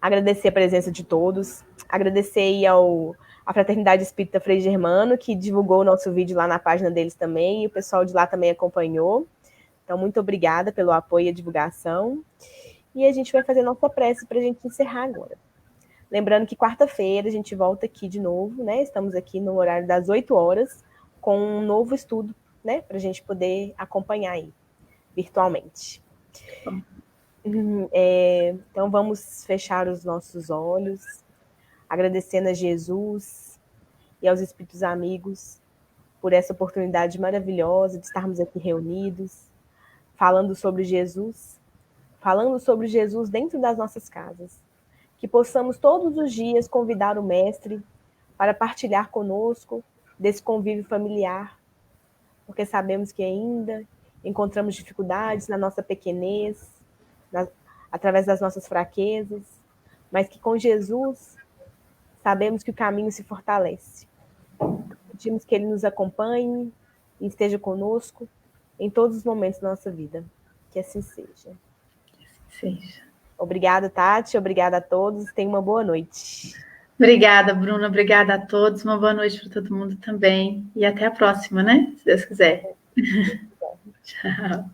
Speaker 1: Agradecer a presença de todos, agradecer aí à Fraternidade Espírita Frei Germano, que divulgou o nosso vídeo lá na página deles também, e o pessoal de lá também acompanhou. Então, muito obrigada pelo apoio e a divulgação. E a gente vai fazer nossa prece para a gente encerrar agora. Lembrando que quarta-feira a gente volta aqui de novo, né? Estamos aqui no horário das 8 horas, com um novo estudo, né? Para a gente poder acompanhar aí, virtualmente. Então vamos fechar os nossos olhos, agradecendo a Jesus e aos Espíritos amigos por essa oportunidade maravilhosa de estarmos aqui reunidos, falando sobre Jesus dentro das nossas casas. Que possamos todos os dias convidar o Mestre para partilhar conosco desse convívio familiar, porque sabemos que ainda encontramos dificuldades na nossa pequenez, através das nossas fraquezas, mas que com Jesus sabemos que o caminho se fortalece. Pedimos que Ele nos acompanhe e esteja conosco em todos os momentos da nossa vida. Que assim seja.
Speaker 2: Seja.
Speaker 1: Obrigada, Tati. Obrigada a todos. Tenha uma boa noite.
Speaker 2: Obrigada, Bruna. Obrigada a todos. Uma boa noite para todo mundo também. E até a próxima, né? Se Deus quiser. Tchau.